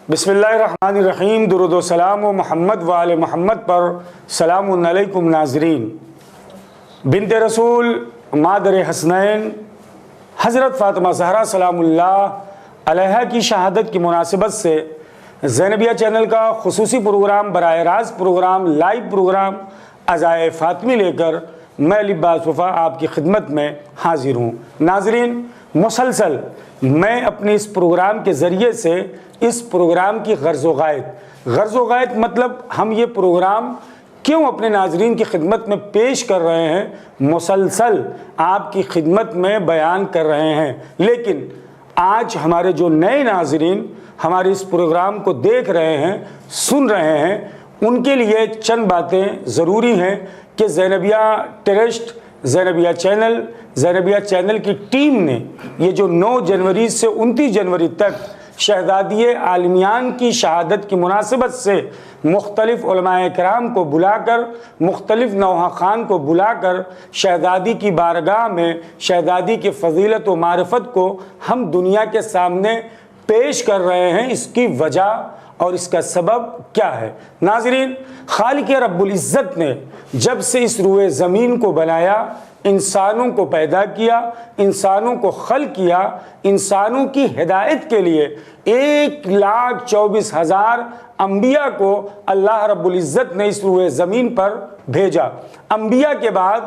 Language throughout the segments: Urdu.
بسم اللہ الرحمن الرحیم، درود و سلام و محمد و آل محمد پر سلام علیکم ناظرین۔ بنت رسول مادر حسنین حضرت فاطمہ زہرا سلام اللہ علیہا کی شہادت کی مناسبت سے زینبیہ چینل کا خصوصی پروگرام، براہ راست پروگرام، لائیو پروگرام عزائے فاطمی لے کر میں لباس وفا آپ کی خدمت میں حاضر ہوں۔ ناظرین، مسلسل میں اپنے اس پروگرام کے ذریعے سے اس پروگرام کی غرض و غایت مطلب ہم یہ پروگرام کیوں اپنے ناظرین کی خدمت میں پیش کر رہے ہیں، مسلسل آپ کی خدمت میں بیان کر رہے ہیں، لیکن آج ہمارے جو نئے ناظرین ہمارے اس پروگرام کو دیکھ رہے ہیں، سن رہے ہیں، ان کے لیے چند باتیں ضروری ہیں کہ زینبیہ ٹرسٹ، زینبیہ چینل کی ٹیم نے یہ جو 9 جنوری سے 29 جنوری تک شہزادی عالمیان کی شہادت کی مناسبت سے مختلف علماء کرام کو بلا کر، مختلف نوحہ خان کو بلا کر شہزادی کی بارگاہ میں شہزادی کی فضیلت و معرفت کو ہم دنیا کے سامنے پیش کر رہے ہیں، اس کی وجہ اور اس کا سبب کیا ہے؟ ناظرین، خالق رب العزت نے جب سے اس روئے زمین کو بنایا، انسانوں کو پیدا کیا، انسانوں کو خلق کیا، انسانوں کی ہدایت کے لیے 1,24,000 انبیاء کو اللہ رب العزت نے اس روئے زمین پر بھیجا۔ انبیاء کے بعد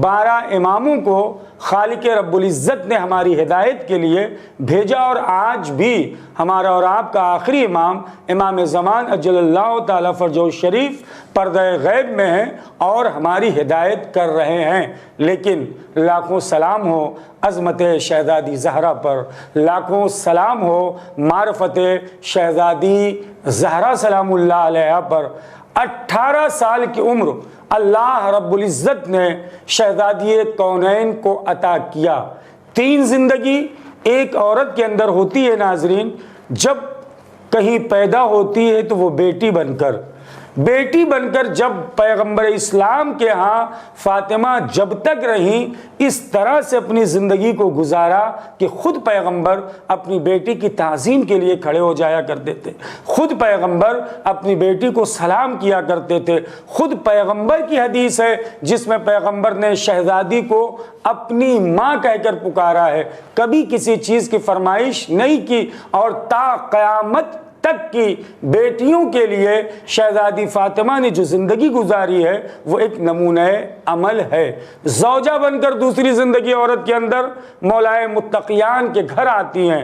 12 اماموں کو خالق رب العزت نے ہماری ہدایت کے لیے بھیجا، اور آج بھی ہمارا اور آپ کا آخری امام زمان اجل اللہ تعالی فرجہ شریف پردہ غیب میں ہیں اور ہماری ہدایت کر رہے ہیں۔ لیکن لاکھوں سلام ہو عظمت شہزادی زہرا پر، لاکھوں سلام ہو معرفت شہزادی زہرا سلام اللہ علیہا پر۔ 18 سال کی عمر اللہ رب العزت نے شہزادی کونین کو عطا کیا۔ 3 زندگی ایک عورت کے اندر ہوتی ہے ناظرین، جب کہیں پیدا ہوتی ہے تو وہ بیٹی بن کر جب پیغمبر اسلام کے ہاں فاطمہ جب تک رہیں، اس طرح سے اپنی زندگی کو گزارا کہ خود پیغمبر اپنی بیٹی کی تعظیم کے لیے کھڑے ہو جایا کرتے تھے، خود پیغمبر اپنی بیٹی کو سلام کیا کرتے تھے۔ خود پیغمبر کی حدیث ہے جس میں پیغمبر نے شہزادی کو اپنی ماں کہہ کر پکارا ہے، کبھی کسی چیز کی فرمائش نہیں کی، اور تا قیامت تک کی بیٹیوں کے لیے شہزادی فاطمہ نے جو زندگی گزاری ہے وہ ایک نمونہ عمل ہے۔ زوجہ بن کر دوسری زندگی عورت کے اندر مولائے متقیان کے گھر آتی ہیں،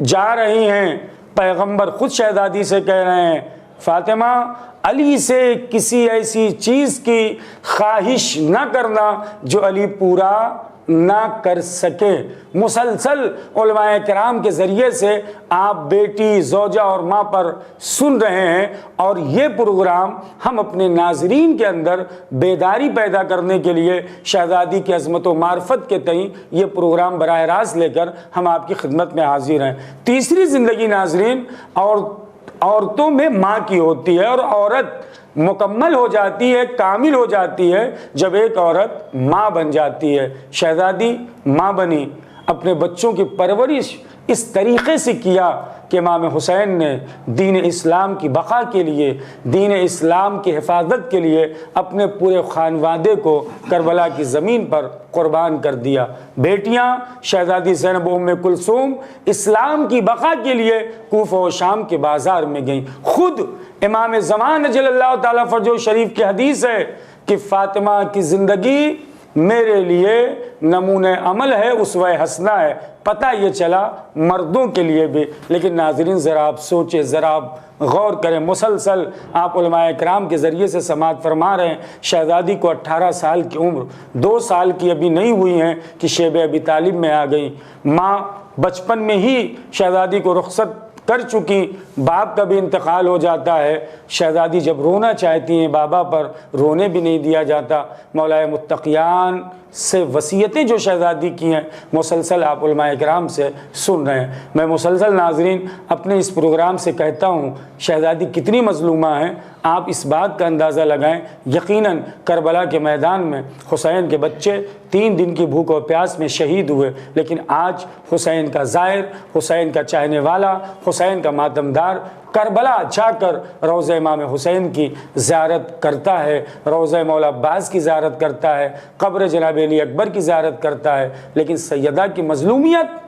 جا رہی ہیں، پیغمبر خود شہزادی سے کہہ رہے ہیں فاطمہ علی سے کسی ایسی چیز کی خواہش نہ کرنا جو علی پورا نہ کر سکے۔ مسلسل علماء کرام کے ذریعے سے آپ بیٹی، زوجہ اور ماں پر سن رہے ہیں، اور یہ پروگرام ہم اپنے ناظرین کے اندر بیداری پیدا کرنے کے لیے شہزادی کی عظمت و معرفت کے تئیں یہ پروگرام براہ راست لے کر ہم آپ کی خدمت میں حاضر ہیں۔ تیسری زندگی ناظرین عورتوں میں ماں کی ہوتی ہے، اور عورت مکمل ہو جاتی ہے، کامل ہو جاتی ہے جب ایک عورت ماں بن جاتی ہے۔ شہزادی ماں بنی، اپنے بچوں کی پرورش اس طریقے سے کیا کہ امام حسین نے دین اسلام کی بقا کے لیے، دین اسلام کی حفاظت کے لیے اپنے پورے خانوادے کو کربلا کی زمین پر قربان کر دیا۔ بیٹیاں شہزادی زینب ام کلثوم اسلام کی بقا کے لیے کوفہ و شام کے بازار میں گئیں۔ خود امام زمان اجل اللہ تعالی فرجہ شریف کی حدیث ہے کہ فاطمہ کی زندگی میرے لیے نمونہ عمل ہے، اسوہ حسنہ ہے۔ پتہ یہ چلا مردوں کے لیے بھی، لیکن ناظرین ذرا آپ سوچیں، ذرا آپ غور کریں، مسلسل آپ علماء کرام کے ذریعے سے سماعت فرما رہے ہیں۔ شہزادی کو 18 سال کی عمر، 2 سال کی ابھی نہیں ہوئی ہیں کہ شیب ابی طالب میں آ گئیں۔ ماں بچپن میں ہی شہزادی کو رخصت کر چکی، باپ کا بھی انتقال ہو جاتا ہے۔ شہزادی جب رونا چاہتی ہیں بابا پر، رونے بھی نہیں دیا جاتا۔ مولائے متقیان سے وصیتیں جو شہزادی کی ہیں مسلسل آپ علماء کرام سے سن رہے ہیں۔ میں مسلسل ناظرین اپنے اس پروگرام سے کہتا ہوں شہزادی کتنی مظلومہ ہیں، آپ اس بات کا اندازہ لگائیں، یقیناً کربلا کے میدان میں حسین کے بچے 3 دن کی بھوک و پیاس میں شہید ہوئے، لیکن آج حسین کا زائر، حسین کا چاہنے والا، حسین کا ماتمدار کربلا جا کر روضہ امام حسین کی زیارت کرتا ہے، روضہ مولا عباس کی زیارت کرتا ہے، قبر جناب علی اکبر کی زیارت کرتا ہے، لیکن سیدہ کی مظلومیت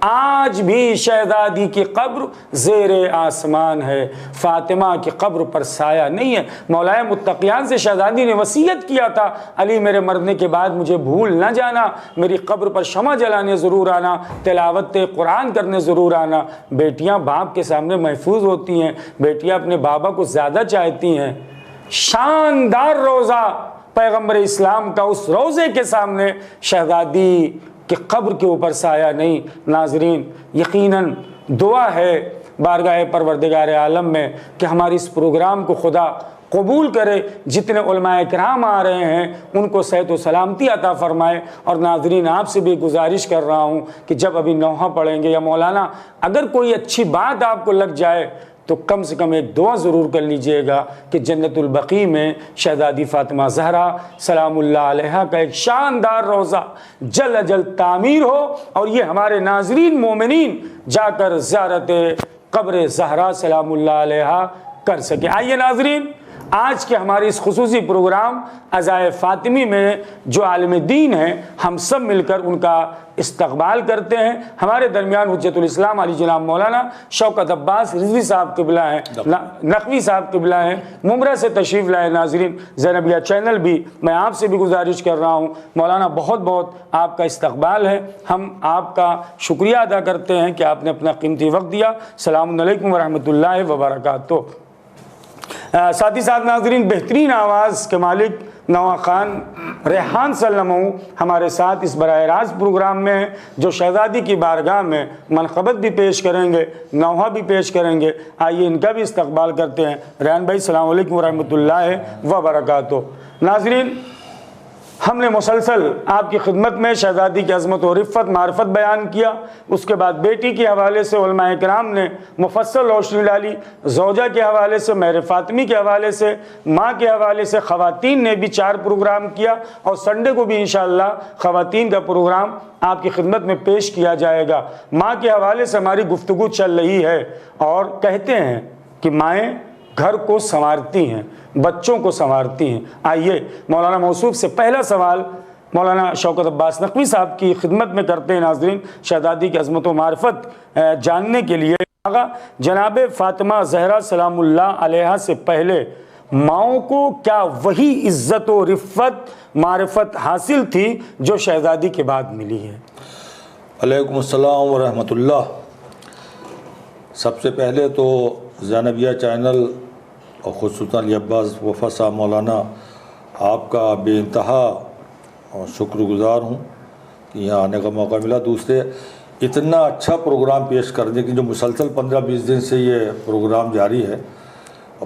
آج بھی شہزادی کی قبر زیر آسمان ہے، فاطمہ کی قبر پر سایہ نہیں ہے۔ مولا متقیان سے شہزادی نے وصیت کیا تھا، علی میرے مرنے کے بعد مجھے بھول نہ جانا، میری قبر پر شمع جلانے ضرور آنا، تلاوت قرآن کرنے ضرور آنا۔ بیٹیاں باپ کے سامنے محفوظ ہوتی ہیں، بیٹیاں اپنے بابا کو زیادہ چاہتی ہیں۔ شاندار روضہ پیغمبر اسلام کا، اس روضے کے سامنے شہزادی کہ قبر کے اوپر سایہ نہیں۔ ناظرین، یقیناً دعا ہے بارگاہ پروردگار عالم میں کہ ہماری اس پروگرام کو خدا قبول کرے، جتنے علماء کرام آ رہے ہیں ان کو صحت و سلامتی عطا فرمائے۔ اور ناظرین، آپ سے بھی گزارش کر رہا ہوں کہ جب ابھی نوحہ پڑھیں گے یا مولانا اگر کوئی اچھی بات آپ کو لگ جائے تو کم سے کم ایک دعا ضرور کر لیجئے گا کہ جنت البقیع میں شہزادی فاطمہ زہرا سلام اللہ علیہا کا ایک شاندار روضہ جلد از جلد تعمیر ہو، اور یہ ہمارے ناظرین مومنین جا کر زیارت قبر زہرا سلام اللہ علیہا کر سکیں۔ آئیے ناظرین، آج کے ہمارے اس خصوصی پروگرام عزائے فاطمی میں جو عالم دین ہیں، ہم سب مل کر ان کا استقبال کرتے ہیں۔ ہمارے درمیان حجت الاسلام علی جناب مولانا شوکت عباس رضوی صاحب قبلہ ہیں، نقوی صاحب قبلہ ہیں، ممرہ سے تشریف لائے۔ ناظرین، زینبیہ چینل بھی میں آپ سے بھی گزارش کر رہا ہوں، مولانا بہت بہت آپ کا استقبال ہے، ہم آپ کا شکریہ ادا کرتے ہیں کہ آپ نے اپنا قیمتی وقت دیا۔ السلام علیکم ورحمۃ اللہ وبرکاتہ۔ ساتھ ہی ساتھ ناظرین، بہترین آواز کے مالک نوا خان ریحان سلمہ ہمارے ساتھ اس براہ راست پروگرام میں ہیں، جو شہزادی کی بارگاہ میں منقبت بھی پیش کریں گے، نوحہ بھی پیش کریں گے۔ آئیے ان کا بھی استقبال کرتے ہیں۔ ریحان بھائی، السلام علیکم ورحمۃ اللہ وبرکاتہ۔ ناظرین، ہم نے مسلسل آپ کی خدمت میں شہزادی کی عظمت و رفت معرفت بیان کیا، اس کے بعد بیٹی کے حوالے سے علماء کرام نے مفصل روشنی ڈالی، زوجہ کے حوالے سے، مہر فاطمی کے حوالے سے، ماں کے حوالے سے خواتین نے بھی 4 پروگرام کیا، اور سنڈے کو بھی انشاءاللہ خواتین کا پروگرام آپ کی خدمت میں پیش کیا جائے گا۔ ماں کے حوالے سے ہماری گفتگو چل رہی ہے، اور کہتے ہیں کہ مائیں گھر کو سنوارتی ہیں، بچوں کو سنوارتی ہیں۔ آئیے مولانا موصوف سے پہلا سوال مولانا شوکت عباس نقوی صاحب کی خدمت میں کرتے ہیں۔ ناظرین، شہزادی کی عظمت و معرفت جاننے کے لیے جناب فاطمہ زہرا سلام اللہ علیہا سے پہلے ماؤں کو کیا وہی عزت و رفت معرفت حاصل تھی جو شہزادی کے بعد ملی ہے؟ علیکم السلام ورحمۃ اللہ۔ سب سے پہلے تو زینبیہ چینل اور خصوصاً علی عباس وفا صاحب مولانا، آپ کا بے انتہا شکر گزار ہوں کہ یہاں آنے کا موقع ملا۔ دوسرے، اتنا اچھا پروگرام پیش کرنے کی جو مسلسل 15-20 دن سے یہ پروگرام جاری ہے،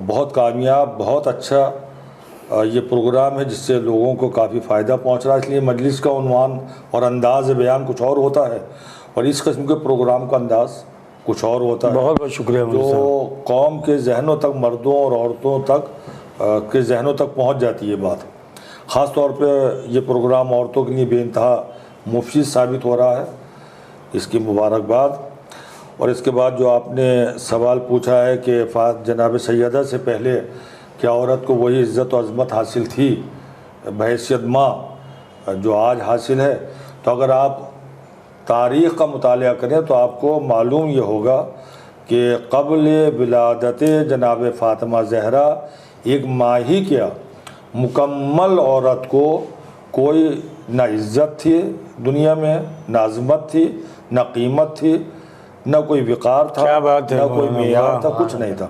بہت کامیاب، بہت اچھا یہ پروگرام ہے، جس سے لوگوں کو کافی فائدہ پہنچ رہا ہے۔ اس لیے مجلس کا عنوان اور انداز بیان کچھ اور ہوتا ہے، اور اس قسم کے پروگرام کا انداز کچھ اور ہوتا ہے۔ بہت بہت شکریہ۔ جو قوم کے ذہنوں تک، مردوں اور عورتوں تک کے ذہنوں تک پہنچ جاتی ہے بات۔ خاص طور پہ یہ پروگرام عورتوں کے لیے بے انتہا مفید ثابت ہو رہا ہے، اس کی مبارکباد۔ اور اس کے بعد جو آپ نے سوال پوچھا ہے کہ جناب سیدہ سے پہلے کیا عورت کو وہی عزت و عظمت حاصل تھی بحیثیت ماں جو آج حاصل ہے، تو اگر آپ تاریخ کا مطالعہ کریں تو آپ کو معلوم یہ ہوگا کہ قبل ولادت جناب فاطمہ زہرا ایک ماں ہی کیا، مکمل عورت کو کوئی نہ عزت تھی دنیا میں، نہ عظمت تھی، نہ قیمت تھی، نہ کوئی وقار تھا، نہ کوئی معیار تھا، کچھ نہیں تھا۔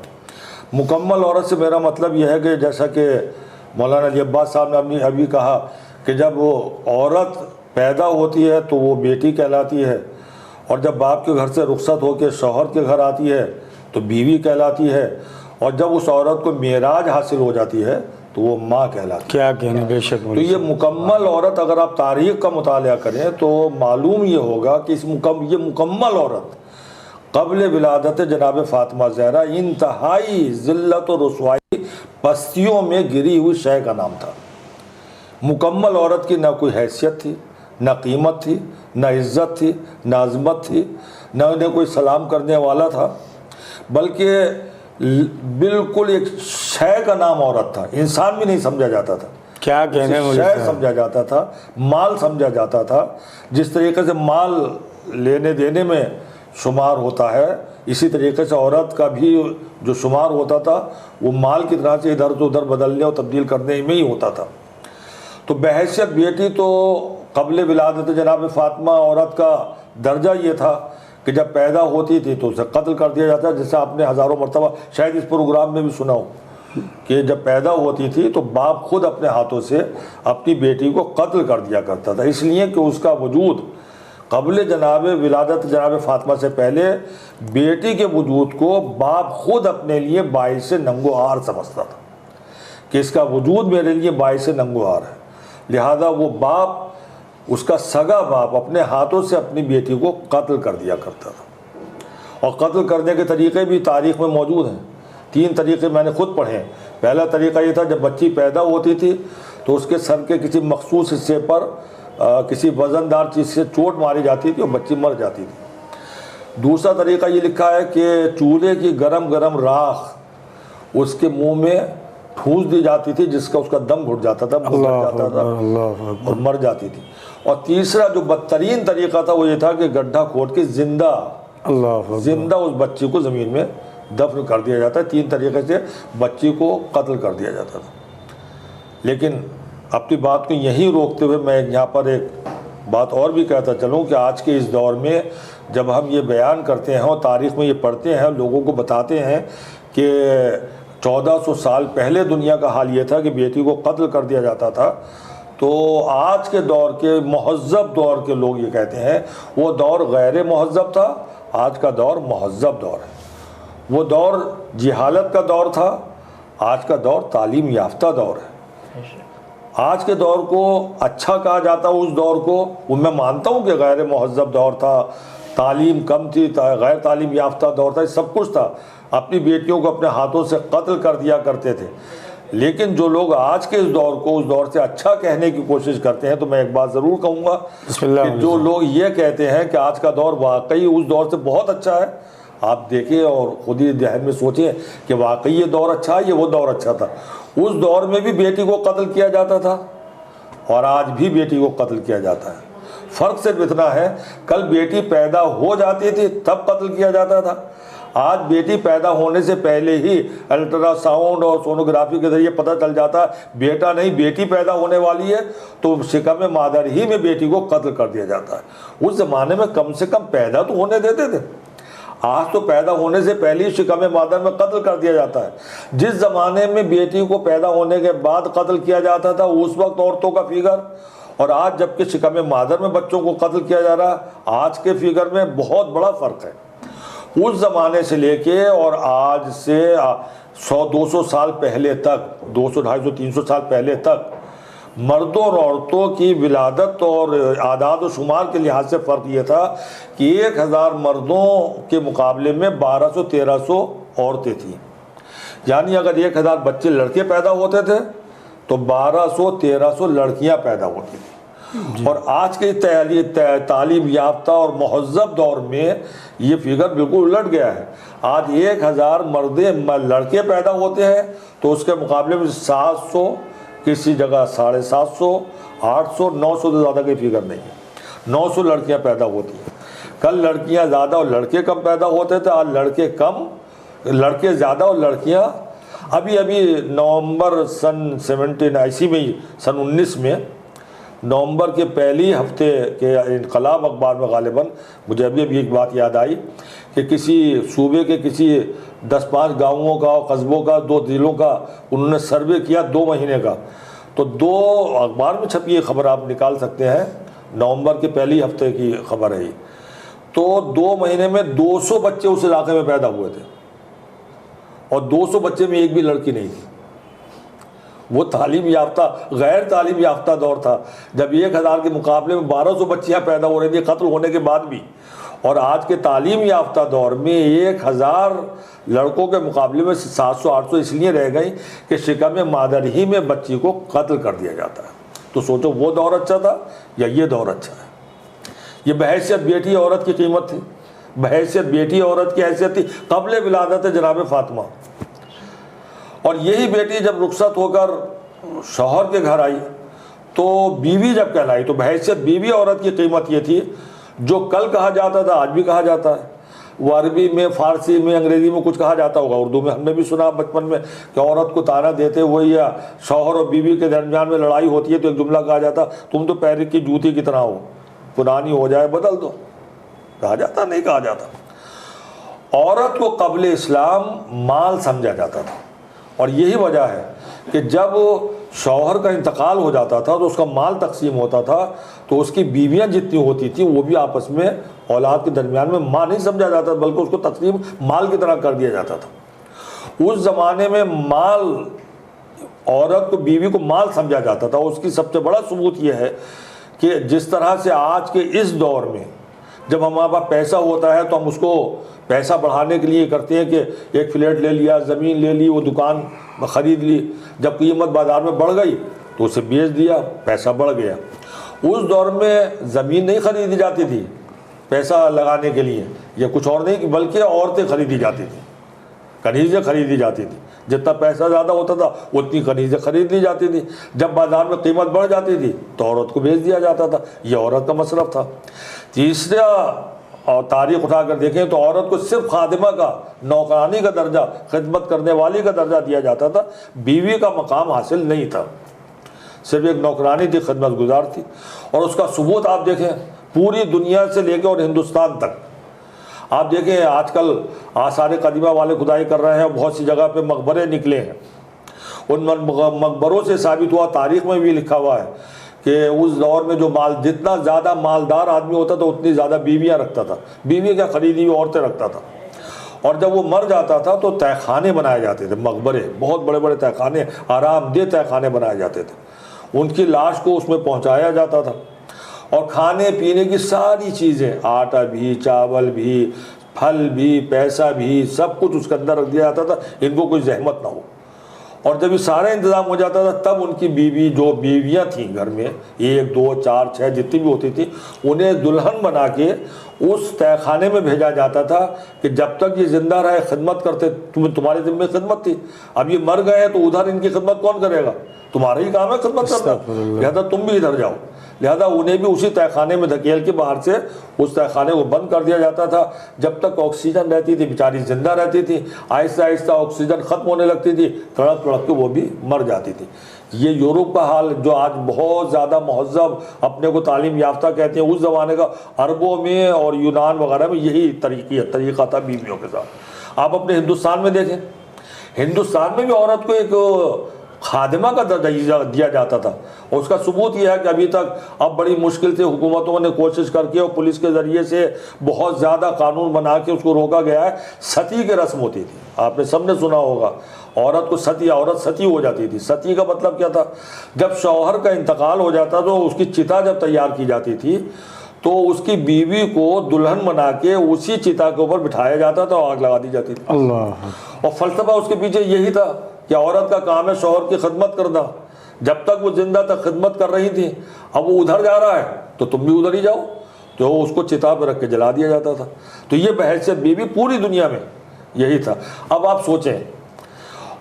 مکمل عورت سے میرا مطلب یہ ہے کہ جیسا کہ مولانا علی عباس صاحب نے ابھی کہا کہ جب وہ عورت پیدا ہوتی ہے تو وہ بیٹی کہلاتی ہے، اور جب باپ کے گھر سے رخصت ہو کے شوہر کے گھر آتی ہے تو بیوی کہلاتی ہے، اور جب اس عورت کو معراج حاصل ہو جاتی ہے تو وہ ماں کہلاتی ہے۔ کیا کہنے، بے شک۔ تو یہ مکمل عورت اگر آپ تاریخ کا مطالعہ کریں تو معلوم یہ ہوگا کہ یہ مکمل عورت قبل ولادت جناب فاطمہ زہرا انتہائی ذلت و رسوائی پستیوں میں گری ہوئی شے کا نام تھا۔ مکمل عورت کی نہ کوئی حیثیت تھی، نہ قیمت تھی، نہ عزت تھی، نہ عظمت تھی، نہ انہیں کوئی سلام کرنے والا تھا، بلکہ بالکل ایک شے کا نام عورت تھا۔ انسان بھی نہیں سمجھا جاتا تھا، کیا کہنے مجھے شے سمجھا جاتا تھا، مال سمجھا جاتا تھا۔ جس طریقے سے مال لینے دینے میں شمار ہوتا ہے، اسی طریقے سے عورت کا بھی جو شمار ہوتا تھا وہ مال کی طرح سے ادھر سے ادھر بدلنے اور تبدیل کرنے میں ہی ہوتا تھا۔ تو بحیثیت بیٹی تو قبل ولادت جناب فاطمہ عورت کا درجہ یہ تھا کہ جب پیدا ہوتی تھی تو اسے قتل کر دیا جاتا، جیسے آپ نے ہزاروں مرتبہ شاید اس پروگرام میں بھی سنا ہو کہ جب پیدا ہوتی تھی تو باپ خود اپنے ہاتھوں سے اپنی بیٹی کو قتل کر دیا کرتا تھا، اس لیے کہ اس کا وجود قبل جناب ولادت جناب فاطمہ سے پہلے بیٹی کے وجود کو باپ خود اپنے لیے باعث ننگو آر سمجھتا تھا کہ اس کا وجود میرے لیے باعث ننگو آر ہے، لہذا وہ باپ، اس کا سگا باپ اپنے ہاتھوں سے اپنی بیٹی کو قتل کر دیا کرتا تھا۔ اور قتل کرنے کے طریقے بھی تاریخ میں موجود ہیں، 3 طریقے میں نے خود پڑھے ہیں۔ پہلا طریقہ یہ تھا، جب بچی پیدا ہوتی تھی تو اس کے سر کے کسی مخصوص حصے پر کسی وزن دار چیز سے چوٹ ماری جاتی تھی اور بچی مر جاتی تھی۔ دوسرا طریقہ یہ لکھا ہے کہ چولہے کی گرم گرم راکھ اس کے منہ میں ٹھونس دی جاتی تھی، جس کا اس کا دم گھٹ جاتا تھا، منہ گھٹ جاتا تھا اور مر جاتی تھی۔ اور تیسرا جو بدترین طریقہ تھا وہ یہ تھا کہ گڈھا کھود کے زندہ اس بچی کو زمین میں دفن کر دیا جاتا ہے۔ 3 طریقے سے بچی کو قتل کر دیا جاتا تھا۔ لیکن اپنی بات کو یہیں روکتے ہوئے میں یہاں پر ایک بات اور بھی کہتا چلوں کہ آج کے اس دور میں جب ہم یہ بیان کرتے ہیں اور تاریخ میں یہ پڑھتے ہیں، لوگوں کو بتاتے ہیں کہ 1400 سال پہلے دنیا کا حال یہ تھا کہ بیٹی کو قتل کر دیا جاتا تھا، تو آج کے دور کے مہذب دور کے لوگ یہ کہتے ہیں وہ دور غیر مہذب تھا، آج کا دور مہذب دور ہے۔ وہ دور جہالت کا دور تھا، آج کا دور تعلیم یافتہ دور ہے۔ آج کے دور کو اچھا کہا جاتا اس دور کو، وہ میں مانتا ہوں کہ غیر مہذب دور تھا، تعلیم کم تھی، غیر تعلیم یافتہ دور تھا، سب کچھ تھا، اپنی بیٹیوں کو اپنے ہاتھوں سے قتل کر دیا کرتے تھے۔ لیکن جو لوگ آج کے اس دور کو اس دور سے اچھا کہنے کی کوشش کرتے ہیں، تو میں ایک بات ضرور کہوں گا کہ جو لوگ یہ کہتے ہیں کہ آج کا دور واقعی اس دور سے بہت اچھا ہے، آپ دیکھیں اور خود ہی ذہن میں سوچیں کہ واقعی یہ دور اچھا ہے، یہ وہ دور اچھا تھا۔ اس دور میں بھی بیٹی کو قتل کیا جاتا تھا اور آج بھی بیٹی کو قتل کیا جاتا ہے۔ فرق صرف اتنا ہے، کل بیٹی پیدا ہو جاتی تھی تب قتل کیا جاتا تھا، آج بیٹی پیدا ہونے سے پہلے ہی الٹرا ساؤنڈ اور سونوگرافی کے ذریعے پتہ چل جاتا ہے بیٹا نہیں بیٹی پیدا ہونے والی ہے، تو شکم مادر ہی میں بیٹی کو قتل کر دیا جاتا ہے۔ اس زمانے میں کم سے کم پیدا تو ہونے دیتے تھے، آج تو پیدا ہونے سے پہلے ہی شکم مادر میں قتل کر دیا جاتا ہے۔ جس زمانے میں بیٹی کو پیدا ہونے کے بعد قتل کیا جاتا تھا اس وقت عورتوں کا فگر، اور آج جب کہ شکم مادر میں بچوں کو قتل کیا جا رہا ہے، آج کے فگر میں بہت بڑا فرق ہے۔ اس زمانے سے لے کے اور آج سے 100-200 سال پہلے تک، 200 250 300 سال پہلے تک مردوں اور عورتوں کی ولادت اور اعداد و شمار کے لحاظ سے فرق یہ تھا کہ 1000 مردوں کے مقابلے میں 1200-1300 عورتیں تھیں، یعنی اگر 1000 بچے لڑکے پیدا ہوتے تھے تو 1200-1300 لڑکیاں پیدا ہوتی تھیں۔ اور آج کے تعلیم یافتہ اور مہذب دور میں یہ فگر بالکل الٹ گیا ہے۔ آج 1000 لڑکے پیدا ہوتے ہیں تو اس کے مقابلے میں 700، کسی جگہ 750، 800، 900 سے زیادہ کی فگر نہیں ہے، 900 لڑکیاں پیدا ہوتی ہیں۔ کل لڑکیاں زیادہ اور لڑکے کم پیدا ہوتے تھے، آج لڑکے زیادہ اور لڑکیاں۔ ابھی نومبر سن 19 میں، سن 19 میں نومبر کے پہلی ہفتے کے انقلاب اخبار میں غالباً مجھے ابھی ایک بات یاد آئی کہ کسی صوبے کے کسی 10-5 گاؤں کا اور قصبوں کا 2 ضلعوں کا انہوں نے سروے کیا 2 مہینے کا، تو 2 اخبار میں چھپی یہ خبر آپ نکال سکتے ہیں، نومبر کے پہلی ہفتے کی خبر ہے یہ، تو 2 مہینے میں 200 بچے اس علاقے میں پیدا ہوئے تھے اور 200 بچے میں ایک بھی لڑکی نہیں تھی۔ وہ تعلیم یافتہ غیر تعلیم یافتہ دور تھا جب 1000 کے مقابلے میں 1200 بچیاں پیدا ہو رہی تھیں قتل ہونے کے بعد بھی، اور آج کے تعلیم یافتہ دور میں 1000 لڑکوں کے مقابلے میں 700-800 اس لیے رہ گئی کہ شکم مادر ہی میں بچی کو قتل کر دیا جاتا ہے۔ تو سوچو وہ دور اچھا تھا یا یہ دور اچھا ہے؟ یہ بحیثیت بیٹی عورت کی قیمت تھی، بحیثیت بیٹی عورت کی حیثیت تھی قبل ولادت جناب فاطمہ۔ اور یہی بیٹی جب رخصت ہو کر شوہر کے گھر آئی تو بیوی جب کہلائی، تو بحیثیت بیوی عورت کی قیمت یہ تھی جو کل کہا جاتا تھا آج بھی کہا جاتا ہے۔ وہ عربی میں، فارسی میں، انگریزی میں کچھ کہا جاتا ہوگا، اردو میں ہم نے بھی سنا بچپن میں کہ عورت کو طعنہ دیتے ہوئے یا شوہر اور بیوی کے درمیان میں لڑائی ہوتی ہے تو ایک جملہ کہا جاتا، تم تو پیر کی جوتی کی طرح ہو، پرانی ہو جائے بدل دو، کہا جاتا نہیں کہا جاتا۔ عورت کو قبل اسلام مال سمجھا جاتا تھا، اور یہی وجہ ہے کہ جب شوہر کا انتقال ہو جاتا تھا تو اس کا مال تقسیم ہوتا تھا تو اس کی بیویاں جتنی ہوتی تھیں وہ بھی آپس میں اولاد کے درمیان میں ماں نہیں سمجھا جاتا بلکہ اس کو تقسیم مال کی طرح کر دیا جاتا تھا۔ اس زمانے میں مال، عورت کو، بیوی کو مال سمجھا جاتا تھا۔ اس کی سب سے بڑا ثبوت یہ ہے کہ جس طرح سے آج کے اس دور میں جب ہمارے پاس پیسہ ہوتا ہے تو ہم اس کو پیسہ بڑھانے کے لیے کرتے ہیں کہ ایک فلیٹ لے لیا، زمین لے لی، وہ دکان خرید لی، جب قیمت بازار میں بڑھ گئی تو اسے بیچ دیا، پیسہ بڑھ گیا۔ اس دور میں زمین نہیں خریدی جاتی تھی پیسہ لگانے کے لیے، یا کچھ اور نہیں بلکہ عورتیں خریدی جاتی تھیں، کنیزیں خریدی جاتی تھیں۔ جتنا پیسہ زیادہ ہوتا تھا اتنی کنیزیں خرید لی جاتی تھی۔ جب بازار میں قیمت بڑھ جاتی تھی تو عورت کو بیچ دیا جاتا تھا، یہ عورت کا مصرف تھا۔ تیسرا، اور تاریخ اٹھا کر دیکھیں تو عورت کو صرف خادمہ کا، نوکرانی کا درجہ، خدمت کرنے والی کا درجہ دیا جاتا تھا، بیوی کا مقام حاصل نہیں تھا، صرف ایک نوکرانی تھی، خدمت گزار تھی۔ اور اس کا ثبوت آپ دیکھیں پوری دنیا سے لے کے اور ہندوستان تک، آپ دیکھیں آج کل آثار قدیمہ والے کھدائی کر رہے ہیں، بہت سی جگہ پہ مقبرے نکلے ہیں، ان مقبروں سے ثابت ہوا، تاریخ میں بھی لکھا ہوا ہے کہ اس دور میں جو جتنا زیادہ مالدار آدمی ہوتا تھا اتنی زیادہ بیویاں رکھتا تھا، بیوی کیا خریدی ہوئی عورتیں رکھتا تھا۔ اور جب وہ مر جاتا تھا تو تہہ خانے بنائے جاتے تھے، مقبرے، بہت بڑے بڑے تہہ خانے، آرام دہ تہہ خانے بنائے جاتے تھے، ان کی لاش کو اس میں پہنچایا جاتا تھا، اور کھانے پینے کی ساری چیزیں، آٹا بھی، چاول بھی، پھل بھی، پیسہ بھی، سب کچھ اس کے اندر رکھ دیا جاتا تھا، ان کو کوئی زحمت نہ ہو۔ اور جب یہ سارا انتظام ہو جاتا تھا تب ان کی بیوی، جو بیویاں تھیں گھر میں 1 2 4 6 جتنی بھی ہوتی تھی، انہیں دلہن بنا کے اس تہہ خانے میں بھیجا جاتا تھا کہ جب تک یہ زندہ رہے خدمت کرتے، تمہارے ذمہ خدمت تھی، اب یہ مر گئے تو ادھر ان کی خدمت کون کرے گا؟ تمہارا ہی کام ہے خدمت کرنا، لہذا تم بھی ادھر جاؤ۔ لہذا انہیں بھی اسی تہہ خانے میں دھکیل کے باہر سے اس تہہ خانے کو بند کر دیا جاتا تھا، جب تک آکسیجن رہتی تھی بیچاری زندہ رہتی تھی، آہستہ آہستہ آکسیجن ختم ہونے لگتی تھی، تڑپ تڑپ کے وہ بھی مر جاتی تھی۔ یہ یورپ کا حال جو آج بہت زیادہ مہذب، اپنے کو تعلیم یافتہ کہتے ہیں، اس زمانے کا عربوں میں اور یونان وغیرہ میں یہی طریقہ تھا بیویوں کے ساتھ۔ آپ اپنے ہندوستان میں دیکھیں، ہندوستان میں بھی عورت کو ایک خادمہ کا درجہ دیا جاتا تھا، اور اس کا ثبوت یہ ہے کہ ابھی تک اب بڑی مشکل سے حکومتوں نے کوشش کر کے اور پولیس کے ذریعے سے بہت زیادہ قانون بنا کے اس کو روکا گیا ہے۔ ستی کی رسم ہوتی تھی، آپ نے سب نے سنا ہوگا، عورت کو ستی، عورت ستی ہو جاتی تھی۔ ستی کا مطلب کیا تھا؟ جب شوہر کا انتقال ہو جاتا تو اس کی چتا جب تیار کی جاتی تھی تو اس کی بیوی کو دلہن بنا کے اسی چتا کے اوپر بٹھایا جاتا تھا اور آگ لگا دی جاتی تھی۔ اللہ۔ اور فلسفہ اس کے پیچھے یہی تھا کہ عورت کا کام ہے شوہر کی خدمت کرنا، جب تک وہ زندہ تک خدمت کر رہی تھی، اب وہ ادھر جا رہا ہے تو تم بھی ادھر ہی جاؤ، تو اس کو چتا پہ رکھ کے جلا دیا جاتا تھا۔ تو یہ بحیثیت بیوی پوری دنیا میں یہی تھا۔ اب آپ سوچیں،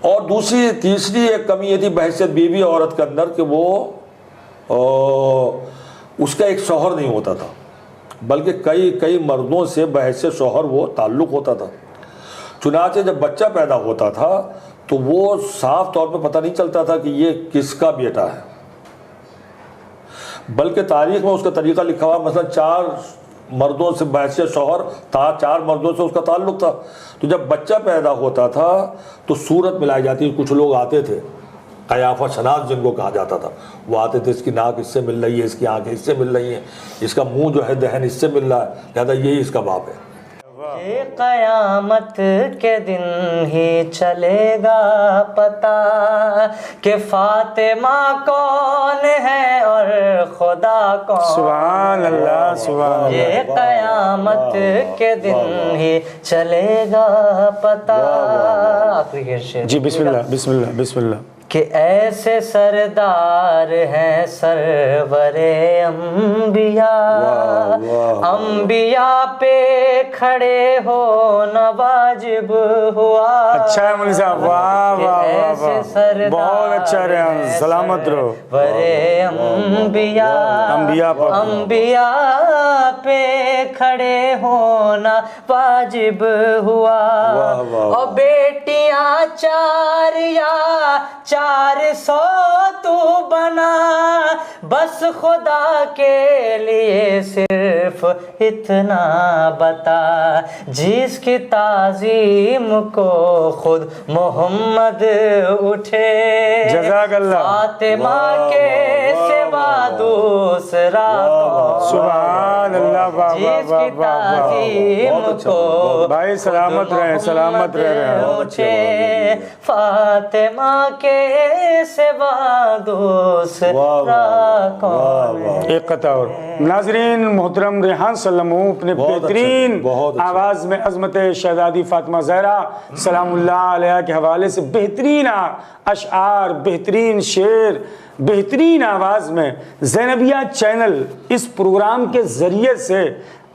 اور تیسری ایک کمی یہ تھی بحیثیت بیوی عورت کے اندر کہ وہ اس کا ایک شوہر نہیں ہوتا تھا، بلکہ کئی مردوں سے بحیثیت شوہر وہ تعلق ہوتا تھا۔ چنانچہ جب بچہ پیدا ہوتا تھا تو وہ صاف طور پہ پتہ نہیں چلتا تھا کہ یہ کس کا بیٹا ہے، بلکہ تاریخ میں اس کا طریقہ لکھا ہوا، مثلا 4 مردوں سے بحیثیت شوہر تھا، 4 مردوں سے اس کا تعلق تھا۔ تو جب بچہ پیدا ہوتا تھا تو صورت ملائی جاتی، کچھ لوگ آتے تھے، قیافہ شناس جن کو کہا جاتا تھا، وہ آتے تھے، اس کی ناک اس سے مل رہی ہے، اس کی آنکھیں اس سے مل رہی ہیں، اس کا منہ جو ہے دہن اس سے مل رہا ہے، لہذا یہی اس کا باپ ہے۔ یہ قیامت کے دن ہی چلے گا پتہ کہ فاطمہ کون ہے اور خدا کون. سبحان اللہ سبحان اللہ. یہ قیامت کے دن ہی چلے گا پتہ. آخری شعر. جی بسم اللہ بسم اللہ بسم اللہ. کہ ایسے سردار ہیں سرور انبیاء، انبیاء پہ کھڑے ہونا واجب ہوا. اچھا ہے مولوی صاحب، واہ واہ واہ واہ، بہت اچھا ریاض، سلامت رہو. انبیاء پہ کھڑے ہونا واجب ہوا. اور بیٹیاں 400 تو بنا، بس خدا کے لیے صرف اتنا بتا. جس کی تعظیم کو خود محمد اٹھے، جزاک اللہ. فاطمہ کے سوا دوسرا سبحان اللہ. جس کی تعظیم کو بھائی سلامت رہے، سلامت رہے. اٹھے، فاطمہ کے سوا دوسرا کون ہے. ایک قطع اور. ناظرین محترم، ریحان سلمو اپنے بہترین آواز میں عظمت شہزادی فاطمہ زہرا سلام اللہ علیہ کے حوالے سے بہترین اشعار، بہترین شعر، بہترین آواز میں زینبیہ چینل اس پروگرام کے ذریعے سے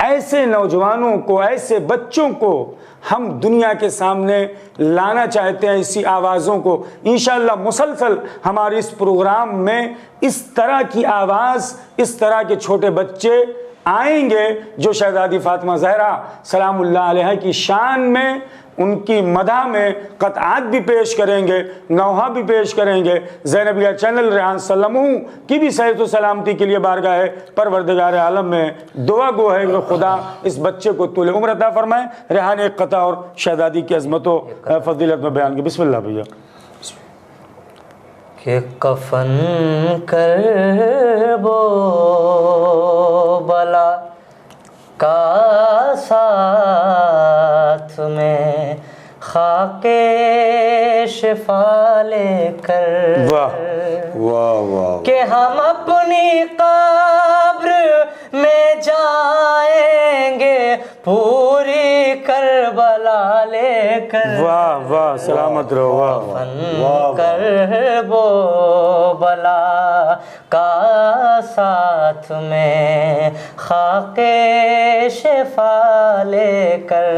ایسے نوجوانوں کو، ایسے بچوں کو ہم دنیا کے سامنے لانا چاہتے ہیں. اسی آوازوں کو انشاءاللہ مسلسل ہمارے اس پروگرام میں اس طرح کی آواز، اس طرح کے چھوٹے بچے آئیں گے جو شہزادی فاطمہ زہرا سلام اللہ علیہ کی شان میں، ان کی مدح میں قطعات بھی پیش کریں گے، نوحہ بھی پیش کریں گے. زینبیہ چینل ریحان سلمو کی بھی صحت و سلامتی کے لیے بارگاہ پروردگار عالم میں دعا گو ہے کہ خدا اس بچے کو طول عمر عطا فرمائے. ریحان ایک قطع اور شہزادی کی عظمت و فضیلت میں بیان کی. بسم اللہ بھیا. کہ کفن کر بو بلا کا ساتھ میں خاک شفا لے کر، واہ واہ، کہ ہم اپنی قبر میں جائیں گے پوری کربلا لے کر. واہ واہ، سلامت رہو. واہ کر بو بلا کا ساتھ میں خاک شفا لے کر.